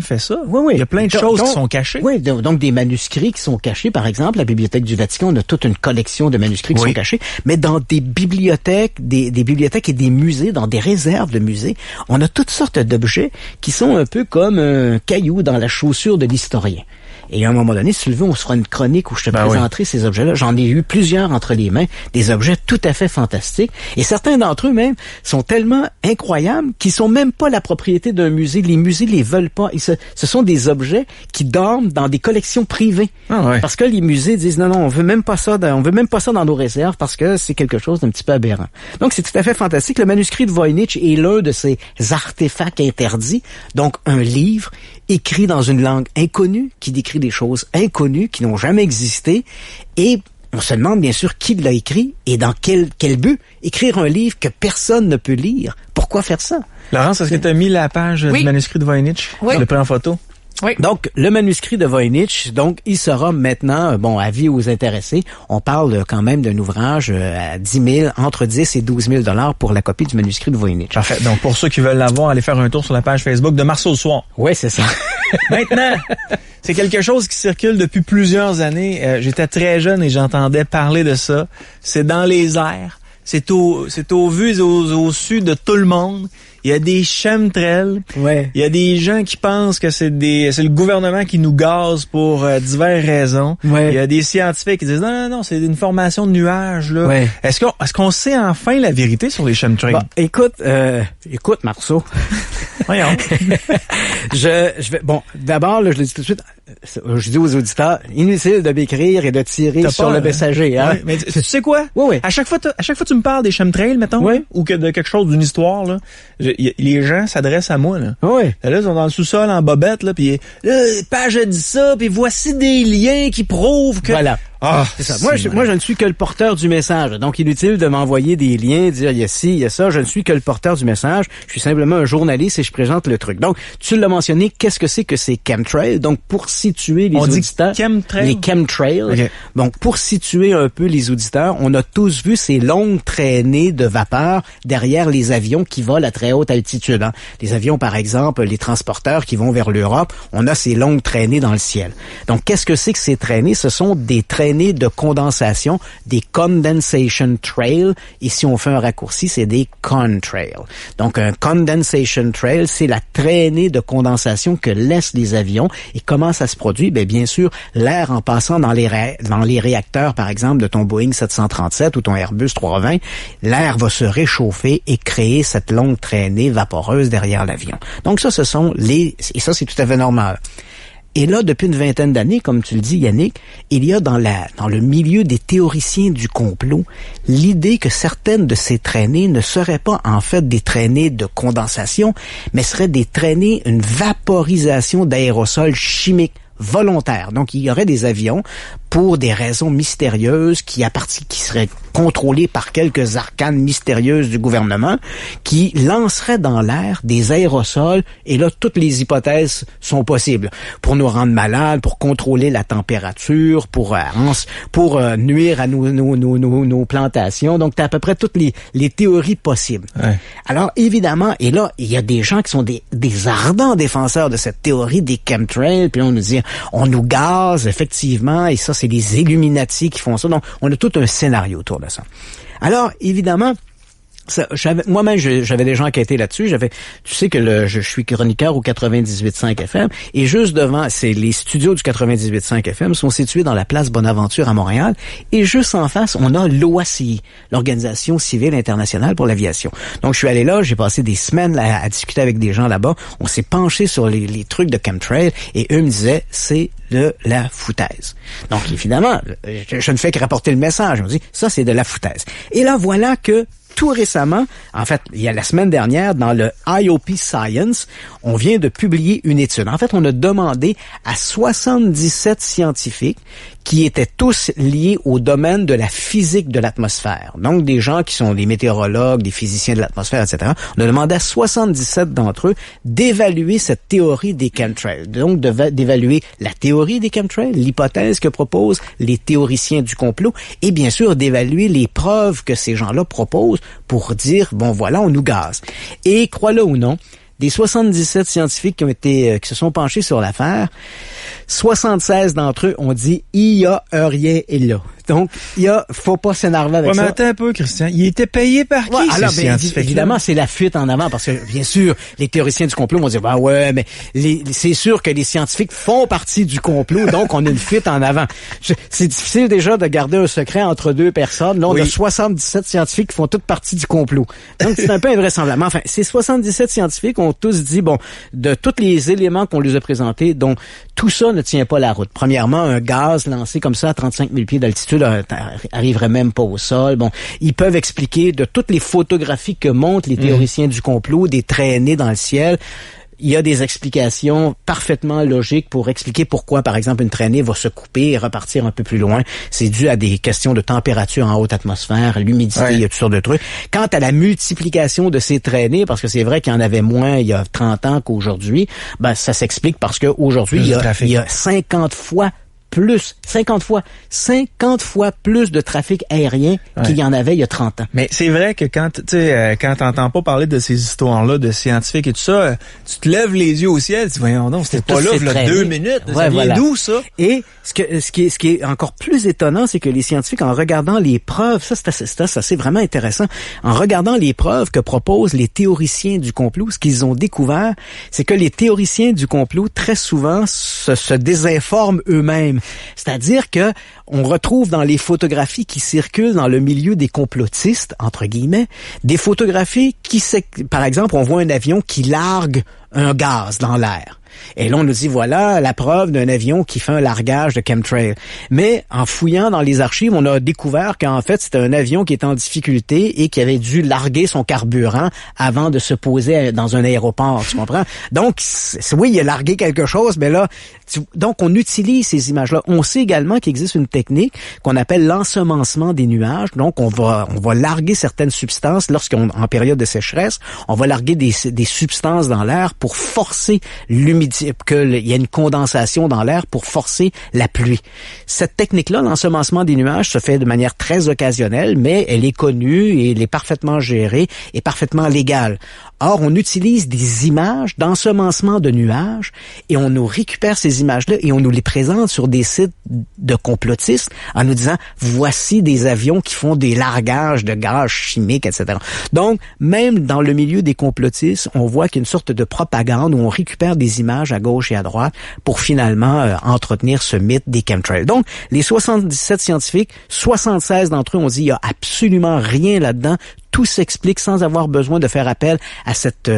fait ça. Oui. Il y a plein de choses qui sont cachées. Oui, donc des manuscrits qui sont cachés. Par exemple, la Bibliothèque du Vatican, on a toute une collection de manuscrits qui sont cachés. Mais dans des bibliothèques, des bibliothèques et des musées, dans des réserves de musées, on a toutes sortes d'objets qui sont un peu comme un caillou dans la chaussure de l'historien. Et à un moment donné, si tu le veux, on se fera une chronique où je te présenterai ces objets-là. J'en ai eu plusieurs entre les mains, des objets tout à fait fantastiques. Et certains d'entre eux même sont tellement incroyables qu'ils sont même pas la propriété d'un musée. Les musées les veulent pas. Ce sont des objets qui dorment dans des collections privées. Parce que les musées disent non, on veut même pas ça dans nos réserves parce que c'est quelque chose d'un petit peu aberrant. Donc c'est tout à fait fantastique. Le manuscrit de Voynich est l'un de ces artefacts interdits. Donc un livre écrit dans une langue inconnue, qui décrit des choses inconnues, qui n'ont jamais existé, et on se demande bien sûr qui l'a écrit et dans quel but. Écrire un livre que personne ne peut lire, pourquoi faire ça? Laurence, est-ce que tu as mis la page du manuscrit de Voynich? Oui. Je l'ai pris en photo. Oui. Donc, le manuscrit de Voynich, donc, il sera maintenant, avis aux intéressés. On parle quand même d'un ouvrage à 10 000, entre 10 et 12 000 $ pour la copie du manuscrit de Voynich. Parfait. Donc, pour ceux qui veulent l'avoir, allez faire un tour sur la page Facebook de Marceau le soir. Oui, c'est ça. Maintenant, c'est quelque chose qui circule depuis plusieurs années. J'étais très jeune et j'entendais parler de ça. C'est dans les airs. C'est au vu et au su de tout le monde. Il y a des chemtrails. Ouais. Il y a des gens qui pensent que c'est le gouvernement qui nous gaze pour diverses raisons. Ouais. Il y a des scientifiques qui disent non, c'est une formation de nuages là. Ouais. Est-ce qu'on sait enfin la vérité sur les chemtrails? Bon, écoute Marceau. Voyons. D'abord, là, je le dis tout de suite, je dis aux auditeurs, inutile de m'écrire et de tirer sur le messager, hein. Ouais, mais tu sais quoi? Oui. À chaque fois tu me parles des chemtrails, mettons, ou que de quelque chose d'une histoire, là, les gens s'adressent à moi, là. Oui. Là, ils sont dans le sous-sol en bobette, là, puis là, Page a dit ça, puis voici des liens qui prouvent que... Voilà. Ah, c'est ça. Moi, je ne suis que le porteur du message. Donc, inutile de m'envoyer des liens, dire il y a ci, il y a ça. Je ne suis que le porteur du message. Je suis simplement un journaliste et je présente le truc. Donc, tu l'as mentionné, qu'est-ce que c'est que ces chemtrails? Donc, pour situer les auditeurs... Les chemtrails. Okay. Donc, pour situer un peu les auditeurs, on a tous vu ces longues traînées de vapeur derrière les avions qui volent à très haute altitude. Hein. Les avions, par exemple, les transporteurs qui vont vers l'Europe, on a ces longues traînées dans le ciel. Donc, qu'est-ce que c'est que ces traînées? Ce sont des traînées de condensation, des condensation trails. Et si on fait un raccourci, c'est des contrails. Donc, un condensation trail, c'est la traînée de condensation que laissent les avions. Et comment ça se produit? Bien sûr, l'air en passant dans les réacteurs, par exemple, de ton Boeing 737 ou ton Airbus 320, l'air va se réchauffer et créer cette longue traînée vaporeuse derrière l'avion. Donc, ça, ce sont et ça, c'est tout à fait normal. Et là, depuis une vingtaine d'années, comme tu le dis, Yannick, il y a dans le milieu des théoriciens du complot l'idée que certaines de ces traînées ne seraient pas en fait des traînées de condensation, mais seraient des traînées, une vaporisation d'aérosols chimiques volontaires. Donc, il y aurait des avions pour des raisons mystérieuses qui seraient contrôlées par quelques arcanes mystérieuses du gouvernement, qui lanceraient dans l'air des aérosols, et là, toutes les hypothèses sont possibles. Pour nous rendre malades, pour contrôler la température, pour nuire à nos plantations. Donc, t'as à peu près toutes les théories possibles. Ouais. Alors, évidemment, et là, il y a des gens qui sont des ardents défenseurs de cette théorie des chemtrails, puis on nous dit, on nous gaze, effectivement, et ça, c'est les Illuminati qui font ça. Donc, on a tout un scénario autour de ça. Alors, évidemment, moi-même, j'avais des gens enquêtés là-dessus. Tu sais que je suis chroniqueur au 98.5 FM, et juste devant, les studios du 98.5 FM sont situés dans la place Bonaventure à Montréal, et juste en face, on a l'OACI, l'Organisation civile internationale pour l'aviation. Donc, je suis allé là, j'ai passé des semaines à discuter avec des gens là-bas. On s'est penché sur les trucs de chemtrail, et eux me disaient, c'est de la foutaise. Donc, évidemment, je ne fais que rapporter le message. On dit, ça, c'est de la foutaise. Et là, voilà que tout récemment, en fait, il y a la semaine dernière, dans le IOP Science, on vient de publier une étude. En fait, on a demandé à 77 scientifiques qui étaient tous liés au domaine de la physique de l'atmosphère. Donc, des gens qui sont des météorologues, des physiciens de l'atmosphère, etc. On a demandé à 77 d'entre eux d'évaluer cette théorie des chemtrails. Donc, d'évaluer la théorie des chemtrails, l'hypothèse que proposent les théoriciens du complot, et bien sûr, d'évaluer les preuves que ces gens-là proposent pour dire, bon, voilà, on nous gaze. Et, crois-le ou non, des 77 scientifiques qui se sont penchés sur l'affaire, 76 d'entre eux ont dit, il y a rien là. Donc, faut pas s'énerver avec ça. Mais attends un peu, Christian. Il était payé par qui, ces scientifiques? Évidemment, c'est la fuite en avant, parce que, bien sûr, les théoriciens du complot vont dire, bah ouais, mais c'est sûr que les scientifiques font partie du complot, donc on a une fuite en avant. C'est difficile déjà de garder un secret entre deux personnes. Là, on a 77 scientifiques qui font toute partie du complot. Donc, c'est un peu invraisemblable. Enfin, ces 77 scientifiques ont tous dit, bon, de tous les éléments qu'on lui a présentés, donc tout ça ne tient pas la route. Premièrement, un gaz lancé comme ça à 35 000 pieds d'altitude arriverait même pas au sol. Bon, ils peuvent expliquer de toutes les photographies que montrent les théoriciens du complot, des traînées dans le ciel. Il y a des explications parfaitement logiques pour expliquer pourquoi, par exemple, une traînée va se couper et repartir un peu plus loin. C'est dû à des questions de température en haute atmosphère, l'humidité, il y a toutes sortes de trucs. Quant à la multiplication de ces traînées, parce que c'est vrai qu'il y en avait moins il y a 30 ans qu'aujourd'hui, ben ça s'explique parce qu'aujourd'hui, il y a 50 fois plus de trafic aérien qu'il y en avait il y a 30 ans. Mais c'est vrai que quand t'entends pas parler de ces histoires-là, de scientifiques et tout ça, tu te lèves les yeux au ciel, tu dis, voyons donc, c'était pas là, 2 minutes. Ça vient d'où, ça? Et ce qui est encore plus étonnant, c'est que les scientifiques, en regardant les preuves, ça c'est vraiment intéressant, en regardant les preuves que proposent les théoriciens du complot, ce qu'ils ont découvert, c'est que les théoriciens du complot, très souvent, se désinforment eux-mêmes. C'est-à-dire que on retrouve dans les photographies qui circulent dans le milieu des complotistes, entre guillemets, des photographies par exemple, on voit un avion qui largue un gaz dans l'air. Et là, on nous dit, voilà la preuve d'un avion qui fait un largage de chemtrail. Mais en fouillant dans les archives, on a découvert qu'en fait, c'était un avion qui était en difficulté et qui avait dû larguer son carburant avant de se poser dans un aéroport, tu comprends? Donc, oui, il a largué quelque chose, mais là, donc on utilise ces images-là. On sait également qu'il existe une technique qu'on appelle l'ensemencement des nuages. Donc, on va larguer certaines substances en période de sécheresse, on va larguer des substances dans l'air pour forcer l'humidité, qu'il y a une condensation dans l'air pour forcer la pluie. Cette technique-là, l'ensemencement des nuages, se fait de manière très occasionnelle, mais elle est connue et elle est parfaitement gérée et parfaitement légale. Or, on utilise des images d'ensemencement de nuages et on nous récupère ces images-là et on nous les présente sur des sites de complotistes en nous disant, voici des avions qui font des largages de gaz chimiques, etc. Donc, même dans le milieu des complotistes, on voit qu'il y a une sorte de propagande où on récupère des images à gauche et à droite pour finalement entretenir ce mythe des chemtrails. Donc, les 77 scientifiques, 76 d'entre eux ont dit, il y a absolument rien là-dedans. Tout s'explique sans avoir besoin de faire appel à cette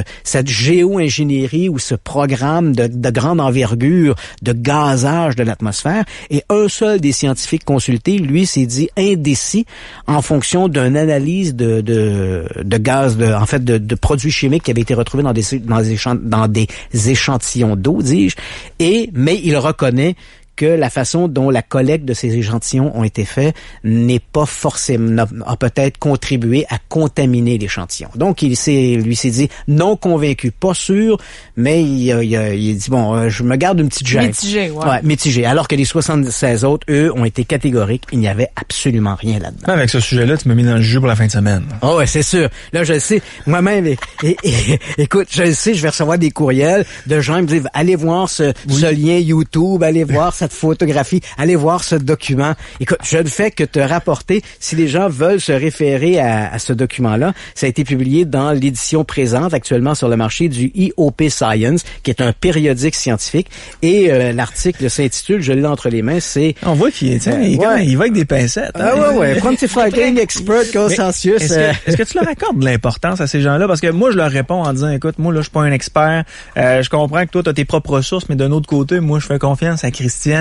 géo-ingénierie ou ce programme de grande envergure de gazage de l'atmosphère. Et un seul des scientifiques consultés, lui, s'est dit indécis en fonction d'une analyse de gaz, de produits chimiques qui avaient été retrouvés dans des échantillons d'eau, dis-je. Mais il reconnaît que la façon dont la collecte de ces échantillons ont été faits n'est pas forcément, a peut-être contribué à contaminer l'échantillon. Donc, lui s'est dit non convaincu, pas sûr, mais il dit bon, je me garde une petite gêne. Mitigé, ouais. Ouais, mitigé. Alors que les 76 autres, eux, ont été catégoriques. Il n'y avait absolument rien là-dedans. Avec ce sujet-là, tu m'as mis dans le jus pour la fin de semaine. Oh ouais, c'est sûr. Là, je le sais. Moi-même, écoute, je le sais, je vais recevoir des courriels de gens qui me disent, allez voir ce lien YouTube, allez voir cette photographie, allez voir ce document. Écoute, je ne fais que te rapporter, si les gens veulent se référer à ce document-là, ça a été publié dans l'édition présente actuellement sur le marché du EOP Science, qui est un périodique scientifique, et l'article s'intitule, je l'ai entre les mains, c'est... On voit qu'il il va avec des pincettes. Ah ouais. Quantifying Expert Consensus. Est-ce que tu leur accordes de l'importance à ces gens-là? Parce que moi, je leur réponds en disant, écoute, moi, là, je suis pas un expert, je comprends que toi, tu as tes propres sources, mais d'un autre côté, moi, je fais confiance à Christian.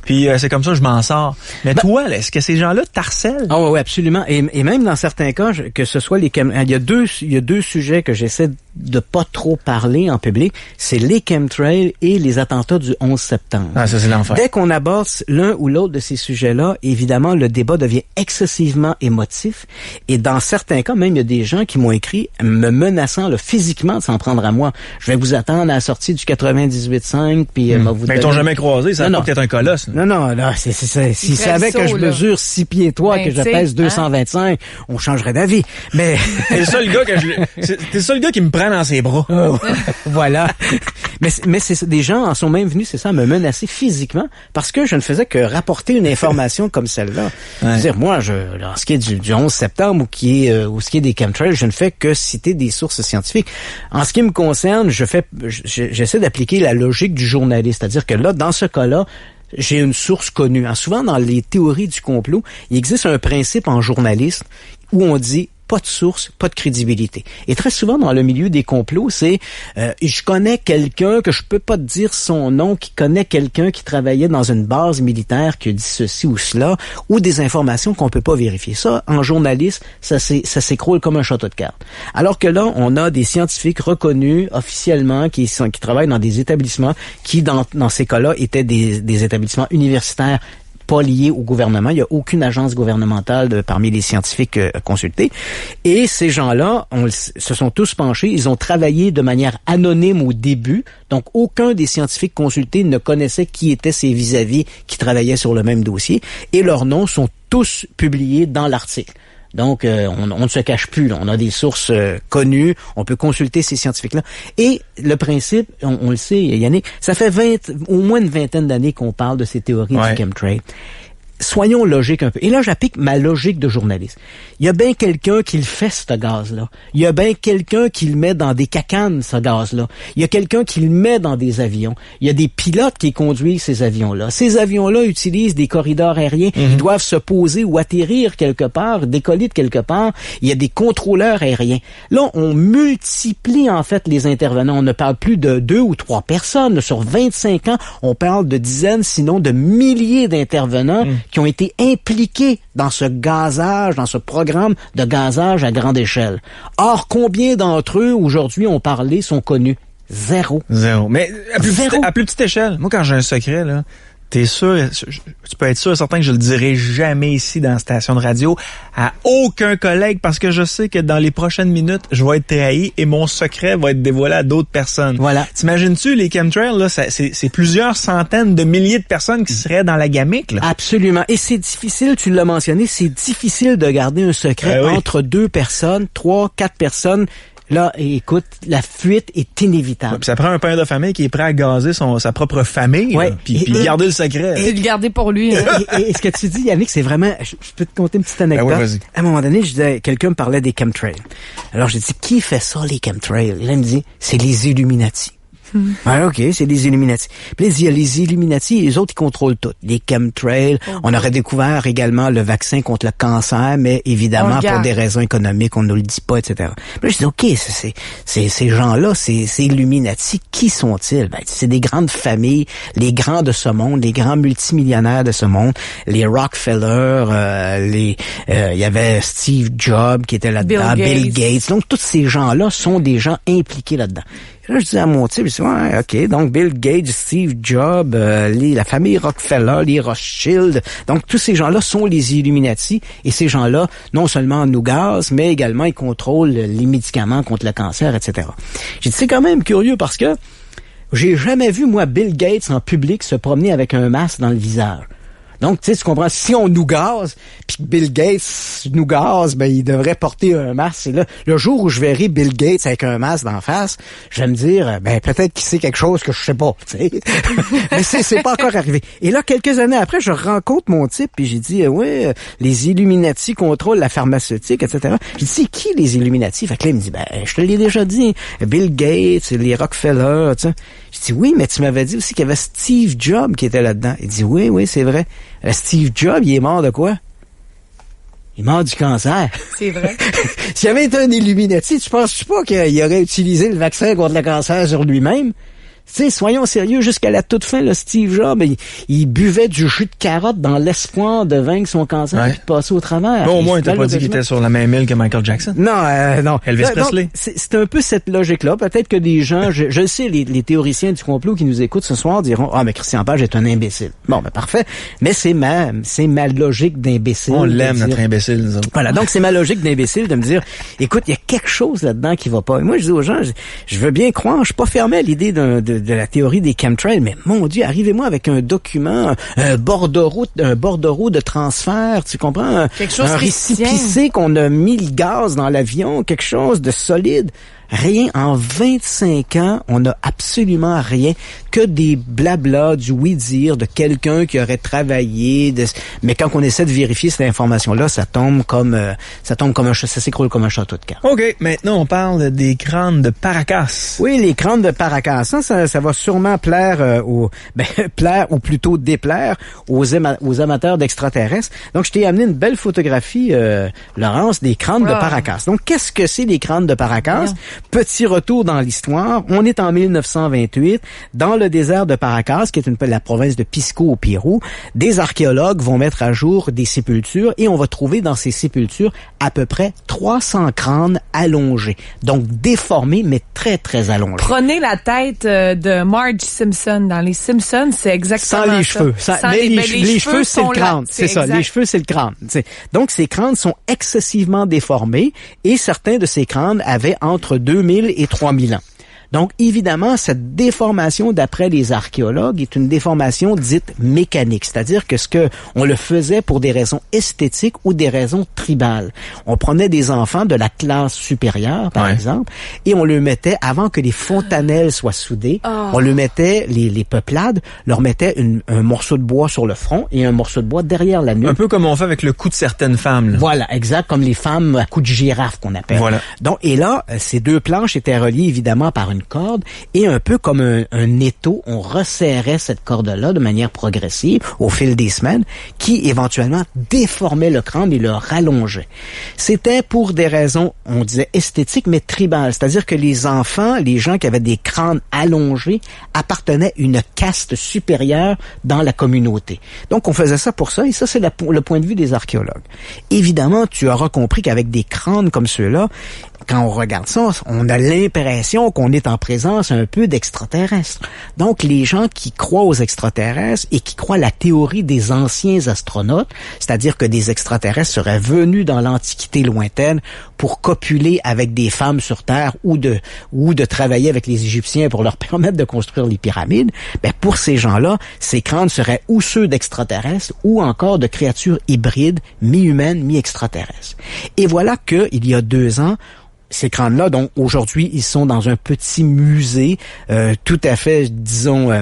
Puis c'est comme ça que je m'en sors. Mais toi, là, est-ce que ces gens-là t'harcèlent? Ah oui, absolument. Et même dans certains cas, que ce soit il y a deux sujets que j'essaie de pas trop parler en public, c'est les chemtrails et les attentats du 11 septembre. Ah, ça c'est l'enfer. Dès qu'on aborde l'un ou l'autre de ces sujets-là, évidemment, le débat devient excessivement émotif. Et dans certains cas, même, il y a des gens qui m'ont écrit me menaçant physiquement de s'en prendre à moi. Je vais vous attendre à la sortie du 98.5, puis vous ils t'ont jamais croisé, ça n'a pas que t'es un colosse. Non, là, s'il savait que je mesure 6 pieds 3, que je pèse 225, on changerait d'avis. Mais t'es le seul gars t'es le seul gars qui me prend dans ses bras. Voilà. Mais c'est des gens en sont même venus, c'est ça, me menacer physiquement parce que je ne faisais que rapporter une information comme celle-là. Ouais. C'est-à-dire, moi, en ce qui est du 11 septembre ou ce qui est des chemtrails, je ne fais que citer des sources scientifiques. En ce qui me concerne, j'essaie d'appliquer la logique du journaliste. C'est-à-dire que là, dans ce cas-là, j'ai une source connue. Souvent, dans les théories du complot, il existe un principe en journalisme où on dit pas de source, pas de crédibilité. Et très souvent, dans le milieu des complots, c'est je connais quelqu'un que je peux pas te dire son nom, qui connaît quelqu'un qui travaillait dans une base militaire qui a dit ceci ou cela, ou des informations qu'on peut pas vérifier. Ça, en journaliste, ça s'écroule comme un château de cartes. Alors que là, on a des scientifiques reconnus officiellement qui travaillent dans des établissements qui, dans ces cas-là, étaient des établissements universitaires pas liés au gouvernement. Il n'y a aucune agence gouvernementale parmi les scientifiques consultés. Et ces gens-là se sont tous penchés. Ils ont travaillé de manière anonyme au début. Donc, aucun des scientifiques consultés ne connaissait qui étaient ces vis-à-vis qui travaillaient sur le même dossier. Et leurs noms sont tous publiés dans l'article. Donc, on ne se cache plus. Là. On a des sources connues. On peut consulter ces scientifiques-là. Et le principe, on le sait, Yannick, ça fait au moins une vingtaine d'années qu'on parle de ces théories du chemtrail. Soyons logiques un peu. Et là, j'applique ma logique de journaliste. Il y a bien quelqu'un qui le fait, ce gaz-là. Il y a bien quelqu'un qui le met dans des cacanes, ce gaz-là. Il y a quelqu'un qui le met dans des avions. Il y a des pilotes qui conduisent ces avions-là. Ces avions-là utilisent des corridors aériens. Ils doivent se poser ou atterrir quelque part, décoller de quelque part. Il y a des contrôleurs aériens. Là, on multiplie, en fait, les intervenants. On ne parle plus de 2 ou 3 personnes. Sur 25 ans, on parle de dizaines, sinon de milliers d'intervenants qui ont été impliqués dans ce gazage, dans ce programme de gazage à grande échelle. Or, combien d'entre eux, aujourd'hui, ont parlé, sont connus? Zéro. Mais à plus petite échelle. Moi, quand j'ai un secret, là, t'es sûr, tu peux être sûr et certain que je le dirai jamais ici dans la station de radio à aucun collègue parce que je sais que dans les prochaines minutes, je vais être trahi et mon secret va être dévoilé à d'autres personnes. Voilà. T'imagines-tu, les chemtrails, là, c'est plusieurs centaines de milliers de personnes qui seraient dans la gamique, là? Absolument. Et c'est difficile, tu l'as mentionné, c'est difficile de garder un secret entre 2 personnes, 3, 4 personnes. Là, écoute, la fuite est inévitable. Puis ça prend un père de famille qui est prêt à gazer sa propre famille, puis garder le secret. Et le garder pour lui. Et ce que tu dis, Yannick, c'est vraiment... Je peux te conter une petite anecdote. Ben oui, vas-y. À un moment donné, quelqu'un me parlait des chemtrails. Alors, j'ai dit, qui fait ça, les chemtrails? Et là, il me dit, c'est les Illuminati. Ah, OK, c'est les Illuminati. Puis là, il y a les Illuminati, les autres, ils contrôlent tout. Les chemtrails. On aurait découvert également le vaccin contre le cancer, mais évidemment, pour des raisons économiques, on ne le dit pas, etc. Puis là, je dis, OK, ces gens-là, ces Illuminati, qui sont-ils? Ben, c'est des grandes familles, les grands de ce monde, les grands multimillionnaires de ce monde, les Rockefeller, il y avait Steve Jobs qui était là-dedans, Bill Gates. Donc, tous ces gens-là sont des gens impliqués là-dedans. Et là, je dis à mon type, je dis, ouais, OK, donc Bill Gates, Steve Jobs, la famille Rockefeller, les Rothschild, donc tous ces gens-là sont les Illuminati, et ces gens-là, non seulement nous gazent, mais également ils contrôlent les médicaments contre le cancer, etc. J'ai dit, c'est quand même curieux parce que j'ai jamais vu, moi, Bill Gates en public se promener avec un masque dans le visage. Donc, tu sais, tu comprends, si on nous gaze, puis Bill Gates nous gaze, ben, il devrait porter un masque. C'est là, le jour où je verrai Bill Gates avec un masque d'en face, je vais me dire, ben, peut-être qu'il sait quelque chose que je sais pas, tu sais. Mais c'est pas encore arrivé. Et là, quelques années après, je rencontre mon type, puis j'ai dit, les Illuminati contrôlent la pharmaceutique, etc. J'ai dit, c'est qui les Illuminati? Fait que là, il me dit, ben, je te l'ai déjà dit, Bill Gates, les Rockefeller, tu sais. J'ai dit, oui, mais tu m'avais dit aussi qu'il y avait Steve Jobs qui était là-dedans. Il dit, oui, c'est vrai. Steve Jobs, il est mort de quoi? Il est mort du cancer. C'est vrai. S'il y avait été un Illuminati, tu penses-tu pas qu'il aurait utilisé le vaccin contre le cancer sur lui-même? Tu sais, soyons sérieux, jusqu'à la toute fin, là, Steve Jobs, il buvait du jus de carotte dans l'espoir de vaincre son cancer et de passer au travers. Bon, au moins, il t'a pas dit qu'il était sur la même île que Michael Jackson. Non. Elvis Presley. C'est un peu cette logique-là. Peut-être que des gens, je sais, les théoriciens du complot qui nous écoutent ce soir diront, mais Christian Page est un imbécile. Bon, ben, parfait. Mais c'est ma logique d'imbécile. On l'aime, notre imbécile, nous autres. Voilà. Donc, c'est ma logique d'imbécile de me dire, écoute, il y a quelque chose là-dedans qui va pas. Et moi, je dis aux gens, je veux bien croire, je suis pas fermé à l'idée de la théorie des chemtrails, mais mon Dieu, arrivez-moi avec un document, un bordereau de transfert, tu comprends? Quelque chose un récépissé qu'on a mis le gaz dans l'avion, quelque chose de solide. Rien. En 25 ans, on n'a absolument rien que des blabla, du oui-dire de quelqu'un qui aurait travaillé. Mais quand on essaie de vérifier cette information-là, ça s'écroule comme un château de cartes. OK. Maintenant, on parle des crânes de Paracas. Oui, les crânes de Paracas. Ça va sûrement plaire plaire ou plutôt déplaire aux amateurs d'extraterrestres. Donc, je t'ai amené une belle photographie, Laurence, des crânes de Paracas. Donc, qu'est-ce que c'est les crânes de Paracas? Petit retour dans l'histoire. On est en 1928, dans le désert de Paracas, qui est la province de Pisco au Pérou. Des archéologues vont mettre à jour des sépultures et on va trouver dans ces sépultures à peu près 300 crânes allongés. Donc déformés, mais très, très allongés. Prenez la tête de Marge Simpson. Dans les Simpsons, c'est exactement ça. Sans les cheveux. Les cheveux, c'est le crâne. C'est ça. Les cheveux, c'est le crâne. Donc, ces crânes sont excessivement déformés et certains de ces crânes avaient entre 2000 et 3000 ans. Donc, évidemment, cette déformation, d'après les archéologues, est une déformation dite mécanique. C'est-à-dire que on le faisait pour des raisons esthétiques ou des raisons tribales. On prenait des enfants de la classe supérieure, par exemple, et on le mettait, avant que les fontanelles soient soudées, on le mettait, les peuplades, leur mettaient un morceau de bois sur le front et un morceau de bois derrière la nuque. Un peu comme on fait avec le cou de certaines femmes. Là. Voilà, exact, comme les femmes à cou de girafe qu'on appelle. Voilà. Donc, et là, ces deux planches étaient reliées évidemment par une corde et un peu comme un étau, on resserrait cette corde-là de manière progressive au fil des semaines qui éventuellement déformait le crâne et le rallongeait. C'était pour des raisons, on disait esthétiques, mais tribales. C'est-à-dire que les enfants, les gens qui avaient des crânes allongés appartenaient à une caste supérieure dans la communauté. Donc on faisait ça pour ça et ça c'est le point de vue des archéologues. Évidemment, tu auras compris qu'avec des crânes comme ceux-là, quand on regarde ça, on a l'impression qu'on est en présence un peu d'extraterrestres. Donc, les gens qui croient aux extraterrestres et qui croient à la théorie des anciens astronautes, c'est-à-dire que des extraterrestres seraient venus dans l'Antiquité lointaine pour copuler avec des femmes sur Terre ou de travailler avec les Égyptiens pour leur permettre de construire les pyramides, ben pour ces gens-là, ces crânes seraient ou ceux d'extraterrestres ou encore de créatures hybrides, mi-humaines, mi-extraterrestres. Et voilà que, il y a 2 ans, ces crânes-là, donc aujourd'hui, ils sont dans un petit musée tout à fait, disons,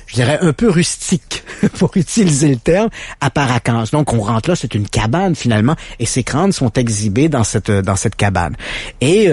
je dirais un peu rustique, pour utiliser le terme, à Paracas. Donc on rentre là, c'est une cabane finalement, et ces crânes sont exhibés dans cette cabane. Et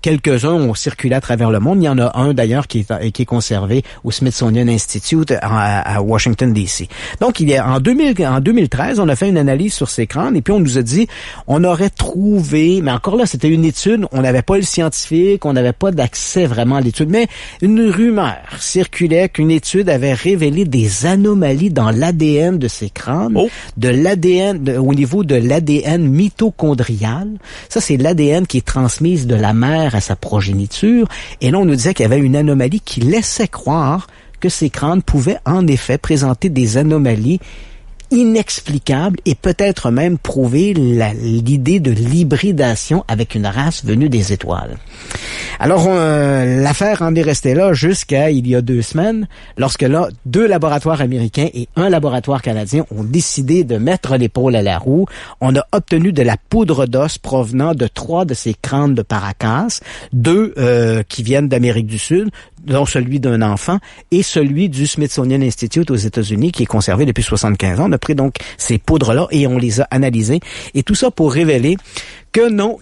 quelques-uns ont circulé à travers le monde. Il y en a un d'ailleurs qui est conservé au Smithsonian Institute à Washington D.C. Donc en 2013, on a fait une analyse sur ces crânes et puis on nous a dit on aurait trouvé, mais encore là c'était une étude, on n'avait pas le scientifique, on n'avait pas d'accès vraiment à l'étude, mais une rumeur circulait qu'une étude avait révélé des anomalies dans l'ADN de ces crânes, de l'ADN au niveau de l'ADN mitochondrial. Ça, c'est l'ADN qui est transmise de la mère à sa progéniture. Et là, on nous disait qu'il y avait une anomalie qui laissait croire que ces crânes pouvaient en effet présenter des anomalies inexplicable et peut-être même prouver l'idée de l'hybridation avec une race venue des étoiles. Alors, l'affaire en est restée là jusqu'à il y a 2 semaines, lorsque là, 2 laboratoires américains et 1 laboratoire canadien ont décidé de mettre l'épaule à la roue. On a obtenu de la poudre d'os provenant de 3 de ces crânes de Paracas, 2 qui viennent d'Amérique du Sud, dont celui d'un enfant, et celui du Smithsonian Institute aux États-Unis, qui est conservé depuis 75 ans. On a pris donc ces poudres-là et on les a analysées. Et tout ça pour révéler que non,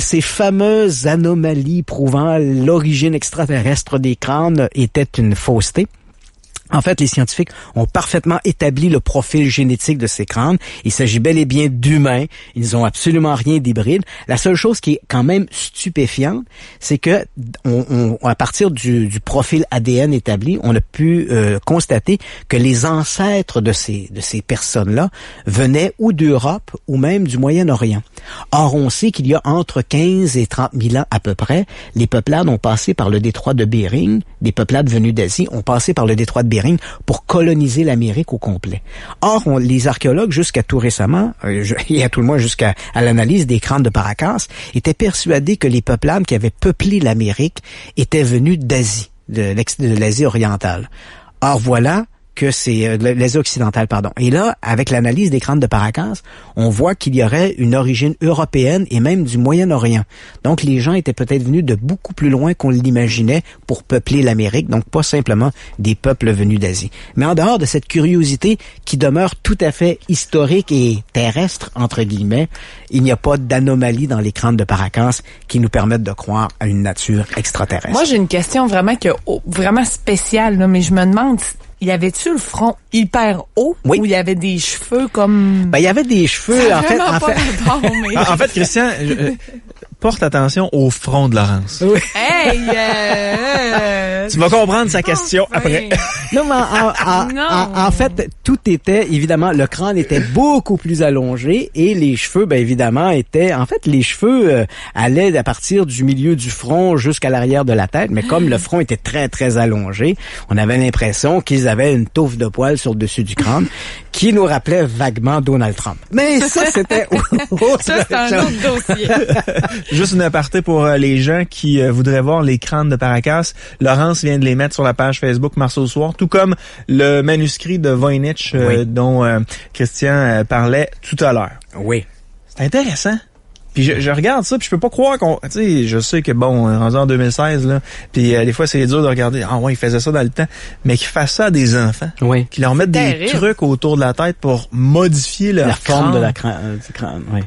ces fameuses anomalies prouvant l'origine extraterrestre des crânes étaient une fausseté. En fait, les scientifiques ont parfaitement établi le profil génétique de ces crânes. Il s'agit bel et bien d'humains. Ils n'ont absolument rien d'hybride. La seule chose qui est quand même stupéfiante, c'est que à partir du profil ADN établi, on a pu constater que les ancêtres de ces personnes-là venaient ou d'Europe ou même du Moyen-Orient. Or, on sait qu'il y a entre 15 et 30 000 ans à peu près, les peuplades ont passé par le détroit de Bering. Des peuplades venues d'Asie ont passé par le détroit de Bering Bering pour coloniser l'Amérique au complet. Or, les archéologues, jusqu'à tout récemment, et à tout le moins jusqu'à l'analyse des crânes de Paracas, étaient persuadés que les peuplades qui avaient peuplé l'Amérique étaient venus d'Asie, de l'Asie orientale. Or, voilà que c'est l'Asie occidentale, pardon. Et là, avec l'analyse des crânes de Paracas, on voit qu'il y aurait une origine européenne et même du Moyen-Orient. Donc, les gens étaient peut-être venus de beaucoup plus loin qu'on l'imaginait pour peupler l'Amérique, donc pas simplement des peuples venus d'Asie. Mais en dehors de cette curiosité qui demeure tout à fait historique et terrestre, entre guillemets, il n'y a pas d'anomalie dans les crânes de Paracas qui nous permettent de croire à une nature extraterrestre. Moi, j'ai une question vraiment spéciale, là, mais je me demande... Y avait-tu le front hyper haut? Oui. Ou il y avait des cheveux comme... Ben, il y avait des cheveux, En fait, Christian, porte attention au front de Laurence. Oui. Hey! Tu vas comprendre sa question après. Non, mais en fait, tout était, évidemment, le crâne était beaucoup plus allongé et les cheveux, ben évidemment, les cheveux allaient à partir du milieu du front jusqu'à l'arrière de la tête, mais comme le front était très, très allongé, on avait l'impression qu'ils avaient une touffe de poils sur le dessus du crâne qui nous rappelait vaguement Donald Trump. Mais ça, c'était ça, c'est un autre dossier. Juste une aparté pour les gens qui voudraient voir les crânes de Paracas. Laurence vient de les mettre sur la page Facebook Marceau Soir, tout comme le manuscrit de Voynich dont Christian parlait tout à l'heure. Oui. C'est intéressant. Puis je regarde ça, puis je peux pas croire qu'on... Tu sais, je sais que, bon, rendu en 2016, là, puis des fois, c'est dur de regarder, ah ouais, ils faisaient ça dans le temps, mais qu'ils fassent ça à des enfants. Oui. Qu'ils leur mettent des trucs autour de la tête pour modifier leur forme de la crâne, oui.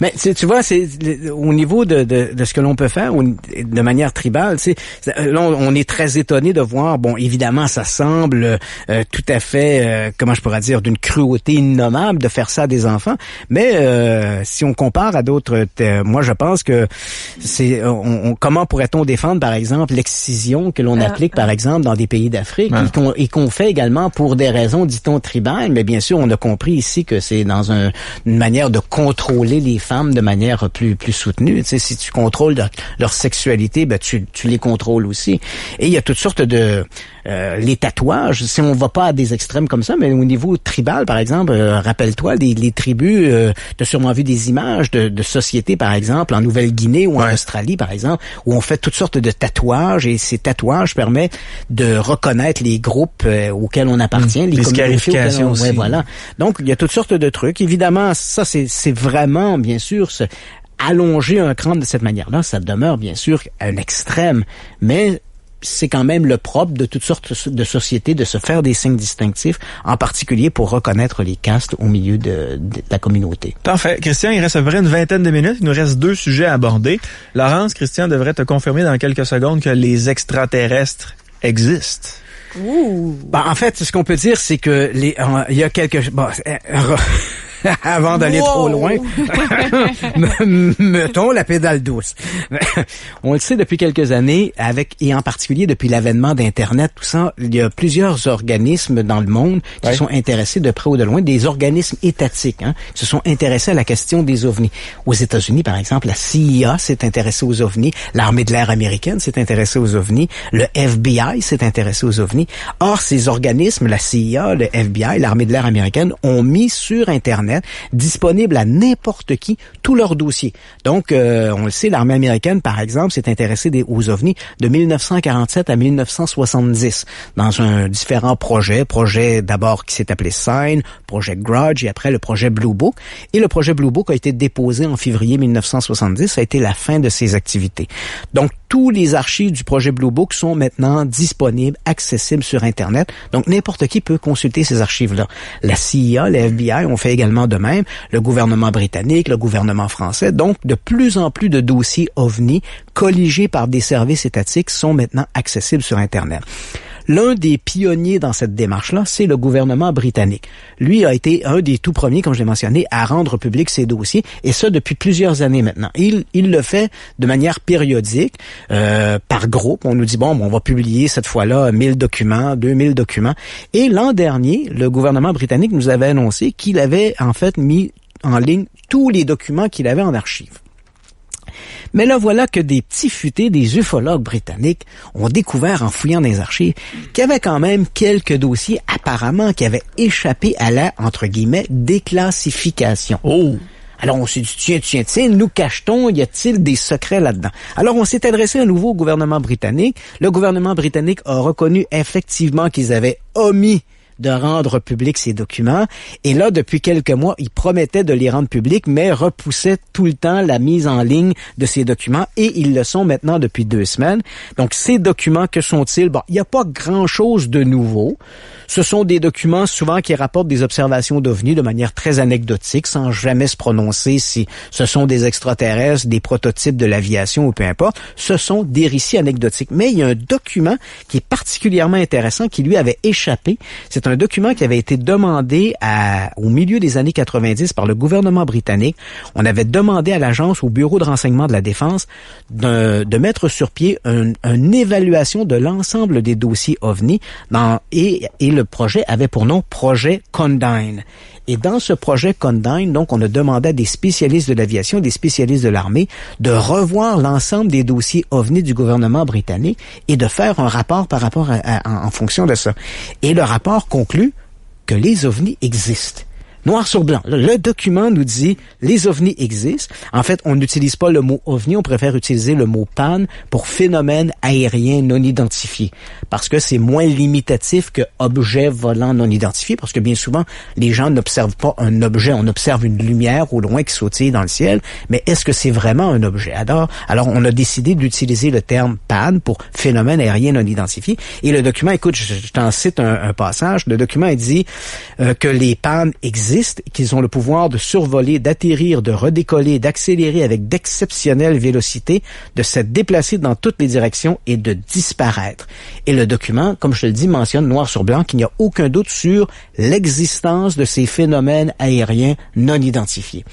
Mais tu vois, c'est au niveau de ce que l'on peut faire de manière tribale, là on est très étonné de voir, bon évidemment ça semble tout à fait comment je pourrais dire, d'une cruauté innommable de faire ça à des enfants, mais si on compare à d'autres, moi je pense que comment pourrait-on défendre par exemple l'excision que l'on applique par exemple dans des pays d'Afrique et qu'on fait également pour des raisons dit-on tribales, mais bien sûr on a compris ici que c'est dans une manière de contrôler les femmes de manière plus soutenue. Tu sais, si tu contrôles leur sexualité, ben tu les contrôles aussi. Et il y a toutes sortes de les tatouages. Si on va pas à des extrêmes comme ça, mais au niveau tribal, par exemple, rappelle-toi les tribus. T'as sûrement vu des images de sociétés, par exemple, en Nouvelle-Guinée ou en Australie, par exemple, où on fait toutes sortes de tatouages et ces tatouages permettent de reconnaître les groupes auxquels on appartient, les scarifications aussi. Ouais, voilà. Donc il y a toutes sortes de trucs. Évidemment, ça c'est vraiment bien sûr allonger un crâne de cette manière-là, ça demeure bien sûr un extrême, mais c'est quand même le propre de toutes sortes de sociétés de se faire des signes distinctifs, en particulier pour reconnaître les castes au milieu de la communauté. Parfait. Christian, il reste à peu près une vingtaine de minutes. Il nous reste 2 sujets à aborder. Laurence, Christian devrait te confirmer dans quelques secondes que les extraterrestres existent. Ouh. Ben, en fait, ce qu'on peut dire, c'est que il y a quelques... Bon, avant d'aller trop loin, mettons la pédale douce. On le sait depuis quelques années, et en particulier depuis l'avènement d'Internet, tout ça, il y a plusieurs organismes dans le monde qui sont intéressés de près ou de loin, des organismes étatiques, qui se sont intéressés à la question des ovnis. Aux États-Unis, par exemple, la CIA s'est intéressée aux ovnis, l'armée de l'air américaine s'est intéressée aux ovnis, le FBI s'est intéressé aux ovnis. Or, ces organismes, la CIA, le FBI, l'armée de l'air américaine, ont mis sur Internet disponible à n'importe qui tous leurs dossiers. Donc, on le sait, l'armée américaine, par exemple, s'est intéressée aux ovnis de 1947 à 1970 dans un différent projet d'abord qui s'est appelé Sign, projet Grudge et après le projet Blue Book. Et le projet Blue Book a été déposé en février 1970. Ça a été la fin de ses activités. Donc, tous les archives du projet Blue Book sont maintenant disponibles, accessibles sur Internet. Donc, n'importe qui peut consulter ces archives-là. La CIA, le FBI ont fait également de même, le gouvernement britannique, le gouvernement français. Donc, de plus en plus de dossiers OVNI colligés par des services étatiques sont maintenant accessibles sur Internet. L'un des pionniers dans cette démarche-là, c'est le gouvernement britannique. Lui a été un des tout premiers, comme je l'ai mentionné, à rendre public ses dossiers, et ça depuis plusieurs années maintenant. Il le fait de manière périodique, par groupe. On nous dit, on va publier cette fois-là 1000 documents, 2000 documents. Et l'an dernier, le gouvernement britannique nous avait annoncé qu'il avait en fait mis en ligne tous les documents qu'il avait en archive. Mais là, voilà que des petits futés, des ufologues britanniques, ont découvert en fouillant dans les archives qu'il y avait quand même quelques dossiers apparemment qui avaient échappé à la, entre guillemets, déclassification. Oh! Alors, on s'est dit, tiens, nous cache-t-on, y a-t-il des secrets là-dedans? Alors, on s'est adressé à nouveau au gouvernement britannique. Le gouvernement britannique a reconnu effectivement qu'ils avaient omis de rendre publics ces documents. Et là, depuis quelques mois, ils promettaient de les rendre publics, mais repoussaient tout le temps la mise en ligne de ces documents. Et ils le sont maintenant depuis 2 semaines. Donc, ces documents, que sont-ils? Bon, il n'y a pas grand-chose de nouveau. Ce sont des documents souvent qui rapportent des observations d'OVNI de manière très anecdotique, sans jamais se prononcer si ce sont des extraterrestres, des prototypes de l'aviation ou peu importe. Ce sont des récits anecdotiques. Mais il y a un document qui est particulièrement intéressant qui lui avait échappé. C'est un document qui avait été demandé au milieu des années 90 par le gouvernement britannique. On avait demandé à l'agence, au bureau de renseignement de la défense, de mettre sur pied une évaluation de l'ensemble des dossiers OVNI et le projet avait pour nom Projet Condign. Et dans ce projet Condign, donc, on a demandé à des spécialistes de l'aviation, des spécialistes de l'armée, de revoir l'ensemble des dossiers OVNI du gouvernement britannique et de faire un rapport par rapport en fonction de ça. Et le rapport conclut que les OVNI existent. Noir sur blanc. Le document nous dit les ovnis existent. En fait, on n'utilise pas le mot ovni, on préfère utiliser le mot PAN pour phénomène aérien non identifié. Parce que c'est moins limitatif que objet volant non identifié, parce que bien souvent, les gens n'observent pas un objet, on observe une lumière au loin qui sautille dans le ciel, mais est-ce que c'est vraiment un objet? Alors, on a décidé d'utiliser le terme PAN pour phénomène aérien non identifié. Et le document, écoute, je t'en cite un passage, le document il dit que les PAN existent, qu'ils ont le pouvoir de survoler, d'atterrir, de redécoller, d'accélérer avec d'exceptionnelles vélocités, de se déplacer dans toutes les directions et de disparaître. Et le document, comme je te le dis, mentionne noir sur blanc qu'il n'y a aucun doute sur l'existence de ces phénomènes aériens non identifiés.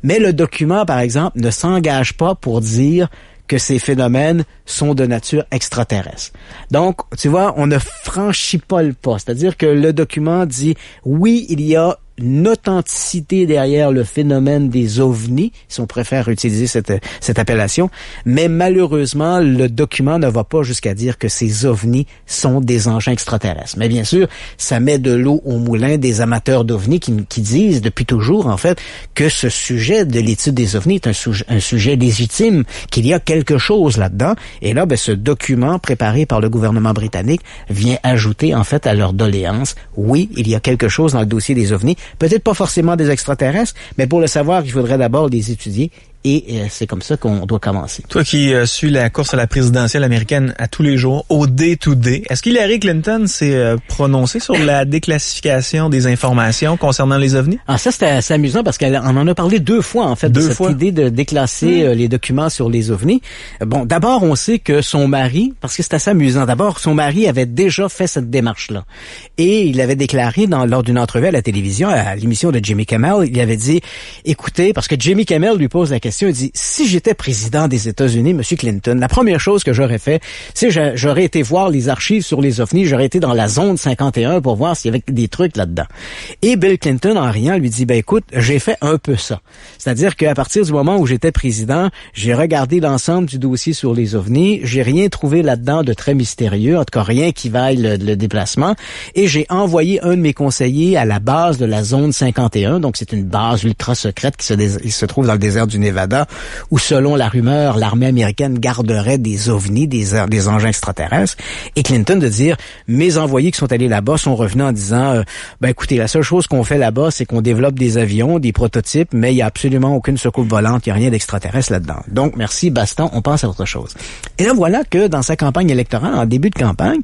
Mais le document, par exemple, ne s'engage pas pour dire que ces phénomènes sont de nature extraterrestre. Donc, tu vois, on ne franchit pas le pas. C'est-à-dire que le document dit, oui, il y a une authenticité derrière le phénomène des ovnis, si on préfère utiliser cette appellation, mais malheureusement, le document ne va pas jusqu'à dire que ces ovnis sont des engins extraterrestres. Mais bien sûr, ça met de l'eau au moulin des amateurs d'ovnis qui disent depuis toujours, en fait, que ce sujet de l'étude des ovnis est un sujet légitime, qu'il y a quelque chose là-dedans. Et là, ce document préparé par le gouvernement britannique vient ajouter, en fait, à leur doléance, oui, il y a quelque chose dans le dossier des ovnis, peut-être pas forcément des extraterrestres, mais pour le savoir, il faudrait d'abord les étudier. Et c'est comme ça qu'on doit commencer. Toi qui suis la course à la présidentielle américaine à tous les jours, au day-to-day, est-ce qu'Hillary Clinton s'est prononcée sur la déclassification des informations concernant les ovnis? Ah, ça, c'était assez amusant parce qu'elle en a parlé 2 fois, en fait, de cette idée de déclasser les documents sur les ovnis. Bon, d'abord, on sait que son mari, parce que c'est assez amusant, d'abord, son mari avait déjà fait cette démarche-là. Et il avait déclaré lors d'une entrevue à la télévision, à l'émission de Jimmy Kimmel, il avait dit, écoutez, parce que Jimmy Kimmel lui pose la question, il dit, si j'étais président des États-Unis, Monsieur Clinton, la première chose que j'aurais fait, c'est j'aurais été voir les archives sur les ovnis, j'aurais été dans la zone 51 pour voir s'il y avait des trucs là-dedans. Et Bill Clinton, en riant, lui dit, écoute, j'ai fait un peu ça. C'est-à-dire qu'à partir du moment où j'étais président, j'ai regardé l'ensemble du dossier sur les ovnis, j'ai rien trouvé là-dedans de très mystérieux, en tout cas rien qui vaille le déplacement, et j'ai envoyé un de mes conseillers à la base de la zone 51, donc c'est une base ultra secrète qui se trouve dans le désert du Nevada, où, selon la rumeur, l'armée américaine garderait des ovnis, des engins extraterrestres. Et Clinton de dire, mes envoyés qui sont allés là-bas sont revenus en disant, écoutez, la seule chose qu'on fait là-bas, c'est qu'on développe des avions, des prototypes, mais il y a absolument aucune soucoupe volante, il n'y a rien d'extraterrestre là-dedans. Donc, merci, basta, on passe à autre chose. Et là, voilà que dans sa campagne électorale, en début de campagne,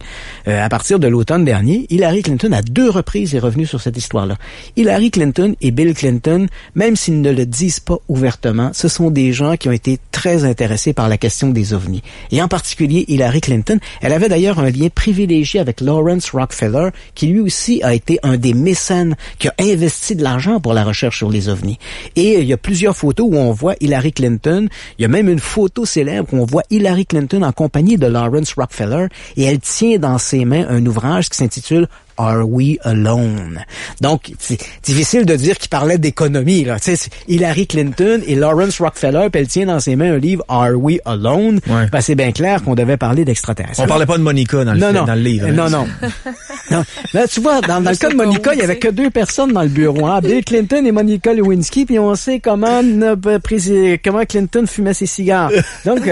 à partir de l'automne dernier, Hillary Clinton, à 2 reprises, est revenue sur cette histoire-là. Hillary Clinton et Bill Clinton, même s'ils ne le disent pas ouvertement, ce sont des gens qui ont été très intéressés par la question des ovnis. Et en particulier, Hillary Clinton, elle avait d'ailleurs un lien privilégié avec Lawrence Rockefeller, qui lui aussi a été un des mécènes qui a investi de l'argent pour la recherche sur les ovnis. Et il y a plusieurs photos où on voit Hillary Clinton, il y a même une photo célèbre où on voit Hillary Clinton en compagnie de Lawrence Rockefeller, et elle tient dans ses mains un ouvrage qui s'intitule Are We Alone? Donc, c'est difficile de dire qu'il parlait d'économie, là. Tu sais, Hillary Clinton et Lawrence Rockefeller, puis elle tient dans ses mains un livre Are We Alone? Ouais. Ben, c'est bien clair qu'on devait parler d'extraterrestres. On parlait pas de Monica dans le livre. Non. Non. Là, tu vois, dans le cas de Monica, il y avait que 2 personnes dans le bureau, hein? Bill Clinton et Monica Lewinsky, puis on sait comment Clinton fumait ses cigares. Donc,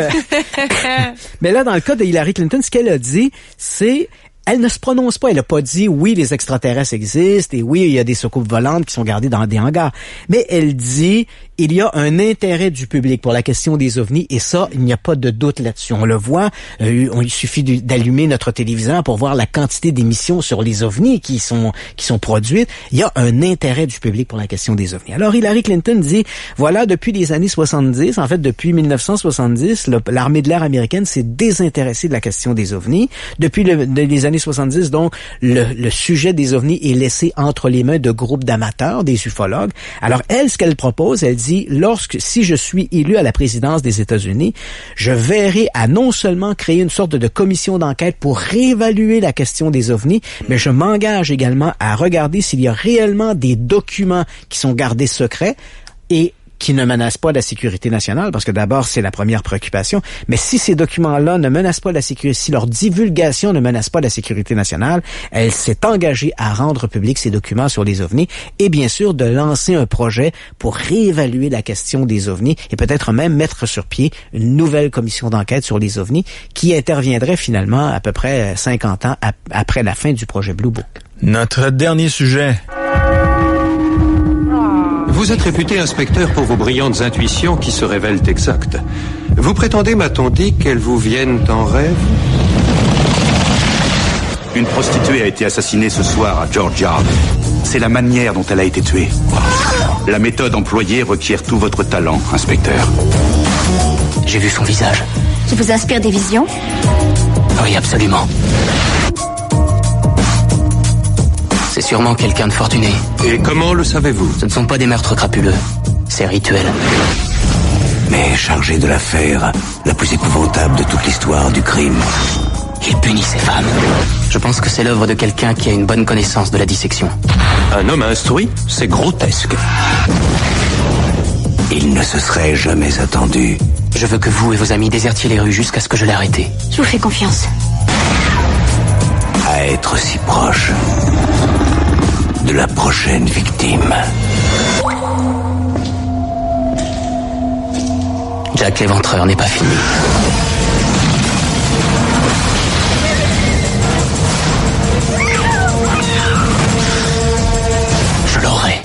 mais là, dans le cas de Hillary Clinton, ce qu'elle a dit, c'est elle ne se prononce pas. Elle n'a pas dit oui, les extraterrestres existent et oui, il y a des soucoupes volantes qui sont gardées dans des hangars. Mais elle dit il y a un intérêt du public pour la question des ovnis et ça, il n'y a pas de doute là-dessus. On le voit, il suffit d'allumer notre téléviseur pour voir la quantité d'émissions sur les ovnis qui sont produites. Il y a un intérêt du public pour la question des ovnis. Alors Hillary Clinton dit voilà, depuis les années 70, en fait depuis 1970, l'armée de l'air américaine s'est désintéressée de la question des ovnis. Depuis les années 70, donc, le sujet des ovnis est laissé entre les mains de groupes d'amateurs, des ufologues. Alors, elle, ce qu'elle propose, elle dit, si je suis élu à la présidence des États-Unis, je verrai à non seulement créer une sorte de commission d'enquête pour réévaluer la question des ovnis, mais je m'engage également à regarder s'il y a réellement des documents qui sont gardés secrets et qui ne menacent pas la sécurité nationale, parce que d'abord, c'est la première préoccupation, mais si ces documents-là ne menacent pas la sécurité, si leur divulgation ne menace pas la sécurité nationale, elle s'est engagée à rendre public ces documents sur les ovnis et bien sûr de lancer un projet pour réévaluer la question des ovnis et peut-être même mettre sur pied une nouvelle commission d'enquête sur les ovnis qui interviendrait finalement à peu près 50 ans après la fin du projet Blue Book. Notre dernier sujet. Vous êtes réputé inspecteur pour vos brillantes intuitions qui se révèlent exactes. Vous prétendez, m'a-t-on dit, qu'elles vous viennent en rêve? Une prostituée a été assassinée ce soir à Georgia. C'est la manière dont elle a été tuée. La méthode employée requiert tout votre talent, inspecteur. J'ai vu son visage. Tu vous inspires des visions? Oui, absolument. C'est sûrement quelqu'un de fortuné. Et comment le savez-vous? Ce ne sont pas des meurtres crapuleux. C'est rituel. Mais chargé de l'affaire la plus épouvantable de toute l'histoire du crime. Il punit ses femmes. Je pense que c'est l'œuvre de quelqu'un qui a une bonne connaissance de la dissection. Un homme instruit? C'est grotesque. Il ne se serait jamais attendu. Je veux que vous et vos amis désertiez les rues jusqu'à ce que je l'ai arrêté. Je vous fais confiance. À être si proche de la prochaine victime. Jack l'Éventreur n'est pas fini. Je l'aurai.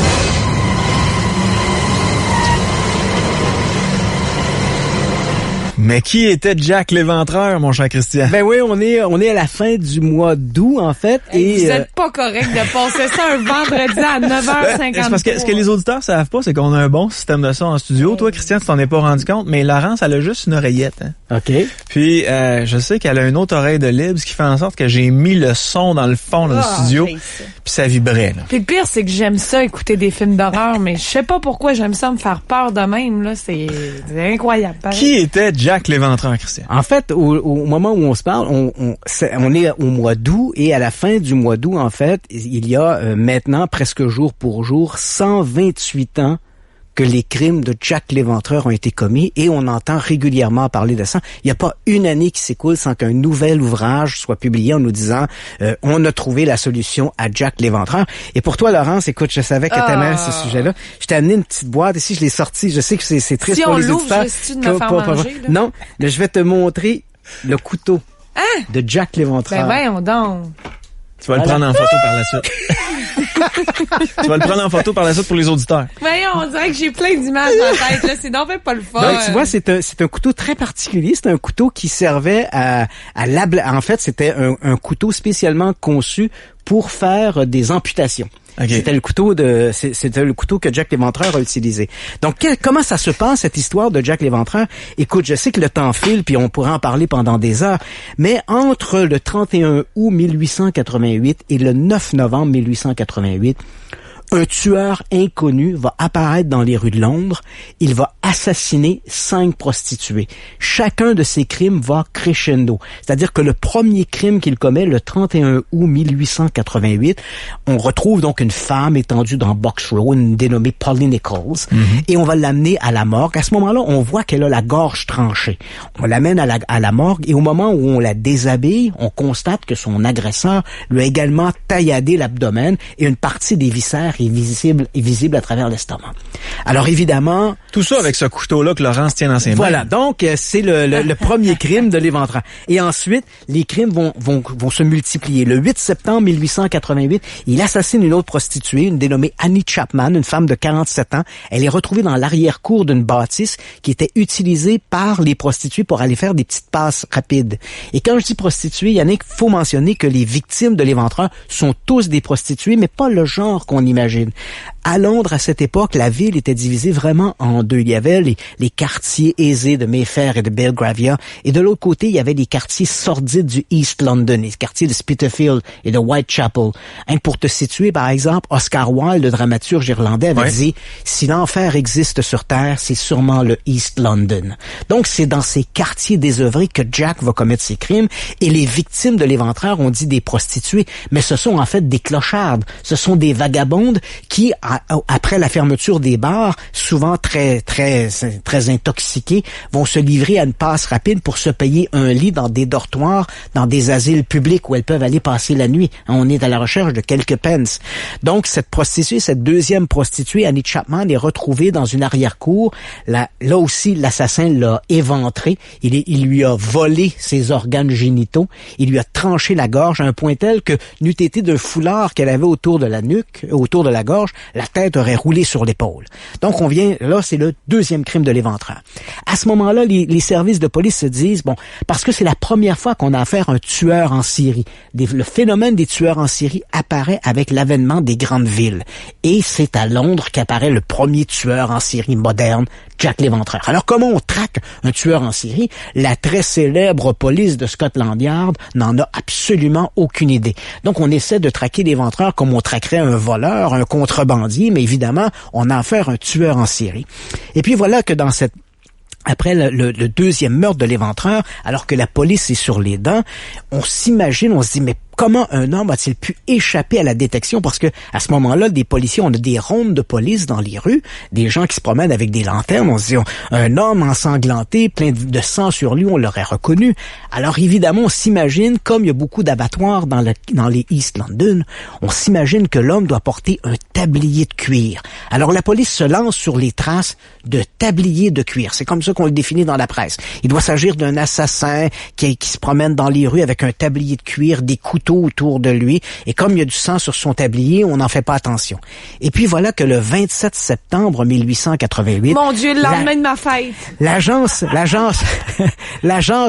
Mais qui était Jack l'Éventreur, mon cher Christian? Ben oui, on est à la fin du mois d'août, en fait. Et vous êtes pas correct de passer ça un vendredi à 9h53. C'est parce que ce que les auditeurs savent pas, c'est qu'on a un bon système de son en studio. Toi, Christian, tu t'en es pas rendu compte, mais Laurence, elle a juste une oreillette. Hein. OK. Puis, je sais qu'elle a une autre oreille de libre, ce qui fait en sorte que j'ai mis le son dans le fond du studio, puis ça vibrait. Là. Puis le pire, c'est que j'aime ça écouter des films d'horreur, mais je sais pas pourquoi j'aime ça me faire peur de même. Là, c'est incroyable. Pareil. Qui était Jack l'Éventreur, Christian? En fait, au moment où on se parle, on est au mois d'août et à la fin du mois d'août, en fait, il y a maintenant, presque jour pour jour, 128 ans que les crimes de Jack l'Éventreur ont été commis et on entend régulièrement parler de ça. Il n'y a pas une année qui s'écoule sans qu'un nouvel ouvrage soit publié en nous disant on a trouvé la solution à Jack l'Éventreur. Et pour toi, Laurence, écoute, je savais que t'aimais ce sujet-là. Je t'ai amené une petite boîte ici, je l'ai sortie. Je sais que c'est triste pour les auditeurs. Si on l'ouvre, de me faire manger, là? Non, je vais te montrer le couteau de Jack l'Éventreur. Ben voyons donc. Tu vas le prendre en photo par la suite. Tu vas le prendre en photo par la suite pour les auditeurs. Voyons, on dirait que j'ai plein d'images dans la tête. Là, c'est donc pas le fun. Donc, tu vois, c'est un couteau très particulier. C'est un couteau qui servait en fait, c'était un couteau spécialement conçu pour faire des amputations. Okay. C'était le couteau que Jack l'Éventreur a utilisé. Donc, comment ça se passe, cette histoire de Jack l'Éventreur? Écoute, je sais que le temps file, puis on pourrait en parler pendant des heures, mais entre le 31 août 1888 et le 9 novembre 1888, Un tueur inconnu va apparaître dans les rues de Londres. Il va assassiner 5 prostituées. Chacun de ces crimes va crescendo. C'est-à-dire que le premier crime qu'il commet, le 31 août 1888, on retrouve donc une femme étendue dans Box Row, une dénommée Polly Nichols, et on va l'amener à la morgue. À ce moment-là, on voit qu'elle a la gorge tranchée. On l'amène à la morgue, et au moment où on la déshabille, on constate que son agresseur lui a également tailladé l'abdomen, et une partie des viscères est visible à travers l'estomac. Alors évidemment... Tout ça avec ce couteau-là que Laurence tient dans ses mains. Voilà, donc c'est le premier crime de l'éventreur. Et ensuite, les crimes vont se multiplier. Le 8 septembre 1888, il assassine une autre prostituée, une dénommée Annie Chapman, une femme de 47 ans. Elle est retrouvée dans l'arrière-cour d'une bâtisse qui était utilisée par les prostituées pour aller faire des petites passes rapides. Et quand je dis prostituées, Yannick, faut mentionner que les victimes de l'éventreur sont tous des prostituées, mais pas le genre qu'on imagine. À Londres, à cette époque, la ville était divisée vraiment en deux. Il y avait les quartiers aisés de Mayfair et de Belgravia, et de l'autre côté, il y avait les quartiers sordides du East London, les quartiers de Spitalfields et de Whitechapel. Pour te situer, par exemple, Oscar Wilde, le dramaturge irlandais, avait dit « Si l'enfer existe sur Terre, c'est sûrement le East London ». Donc, c'est dans ces quartiers désœuvrés que Jack va commettre ses crimes, et les victimes de l'éventreur, on dit des prostituées, mais ce sont en fait des clochardes. Ce sont des vagabondes qui, après la fermeture des bars, souvent très intoxiqués, vont se livrer à une passe rapide pour se payer un lit dans des dortoirs, dans des asiles publics où elles peuvent aller passer la nuit. On est à la recherche de quelques pence. Donc, cette deuxième prostituée, Annie Chapman, est retrouvée dans une arrière-cour. Là aussi, l'assassin l'a éventrée. Il lui a volé ses organes génitaux. Il lui a tranché la gorge à un point tel que, n'eût été d'un foulard qu'elle avait autour de la nuque, autour de la gorge, la tête aurait roulé sur l'épaule. Donc, là, c'est le deuxième crime de l'éventreur. À ce moment-là, les services de police se disent, parce que c'est la première fois qu'on a affaire à un tueur en série. Le phénomène des tueurs en série apparaît avec l'avènement des grandes villes. Et c'est à Londres qu'apparaît le premier tueur en série moderne, Jack l'Éventreur. Alors, comment on traque un tueur en série? La très célèbre police de Scotland Yard n'en a absolument aucune idée. Donc, on essaie de traquer l'Éventreur comme on traquerait un voleur, un contrebandier, mais évidemment, on a affaire à un tueur en série. Et puis, voilà que après le deuxième meurtre de l'Éventreur, alors que la police est sur les dents, on se dit, mais comment un homme a-t-il pu échapper à la détection? Parce que à ce moment-là, des policiers, on a des rondes de police dans les rues, des gens qui se promènent avec des lanternes. On se dit, un homme ensanglanté, plein de sang sur lui, on l'aurait reconnu. Alors évidemment, on s'imagine, comme il y a beaucoup d'abattoirs dans les East London, on s'imagine que l'homme doit porter un tablier de cuir. Alors la police se lance sur les traces de tablier de cuir. C'est comme ça qu'on le définit dans la presse. Il doit s'agir d'un assassin qui se promène dans les rues avec un tablier de cuir, des couteaux autour de lui, et comme il y a du sang sur son tablier, on n'en fait pas attention. Et puis voilà que le 27 septembre 1888... Mon Dieu, le lendemain de ma fête! L'agence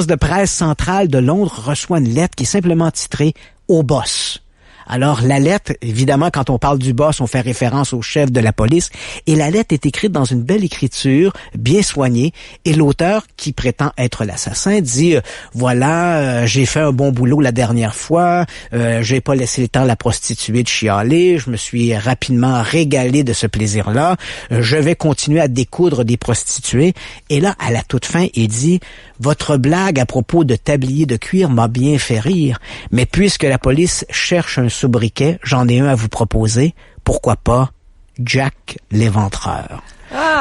de presse centrale de Londres reçoit une lettre qui est simplement titrée « Au boss ». Alors, la lettre, évidemment, quand on parle du boss, on fait référence au chef de la police, et la lettre est écrite dans une belle écriture, bien soignée, et l'auteur, qui prétend être l'assassin, dit j'ai fait un bon boulot la dernière fois, j'ai pas laissé le temps à la prostituée de chialer, je me suis rapidement régalé de ce plaisir-là, je vais continuer à découdre des prostituées, et là, à la toute fin, il dit « Votre blague à propos de tablier de cuir m'a bien fait rire, mais puisque la police cherche un sobriquet, j'en ai un à vous proposer. Pourquoi pas Jack l'Éventreur? »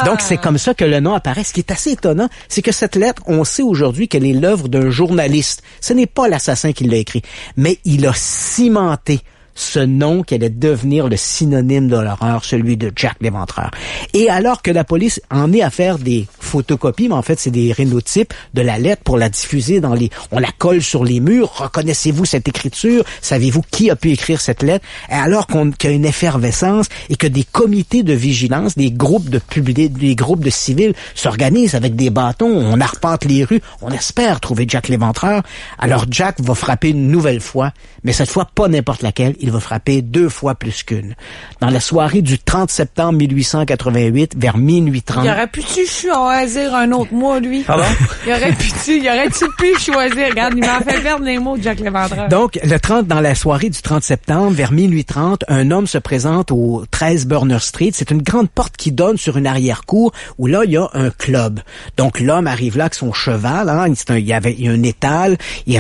Donc, c'est comme ça que le nom apparaît. Ce qui est assez étonnant, c'est que cette lettre, on sait aujourd'hui qu'elle est l'œuvre d'un journaliste. Ce n'est pas l'assassin qui l'a écrit, mais il a cimenté ce nom qui allait devenir le synonyme de l'horreur, celui de Jack l'Éventreur. Et alors que la police en est à faire des photocopies, mais en fait, c'est des rhénotypes de la lettre pour la diffuser on la colle sur les murs. Reconnaissez-vous cette écriture? Savez-vous qui a pu écrire cette lettre? Et alors qu'il y a une effervescence et que des comités de vigilance, des groupes de civils s'organisent avec des bâtons, on arpente les rues, on espère trouver Jack l'Éventreur. Alors Jack va frapper une nouvelle fois, mais cette fois pas n'importe laquelle. il va frapper 2 fois plus qu'une. Dans la soirée du 30 septembre 1888, vers minuit 30... Il aurait pu-tu choisir un autre mot, lui? Ah bon? Il aurait-tu pu choisir? Regarde, il m'a fait perdre les mots de Jack Léventreur. Donc, dans la soirée du 30 septembre, vers minuit 30, un homme se présente au 13 Burner Street. C'est une grande porte qui donne sur une arrière-cour où là, il y a un club. Donc, l'homme arrive là avec son cheval, hein, il y a un étal, il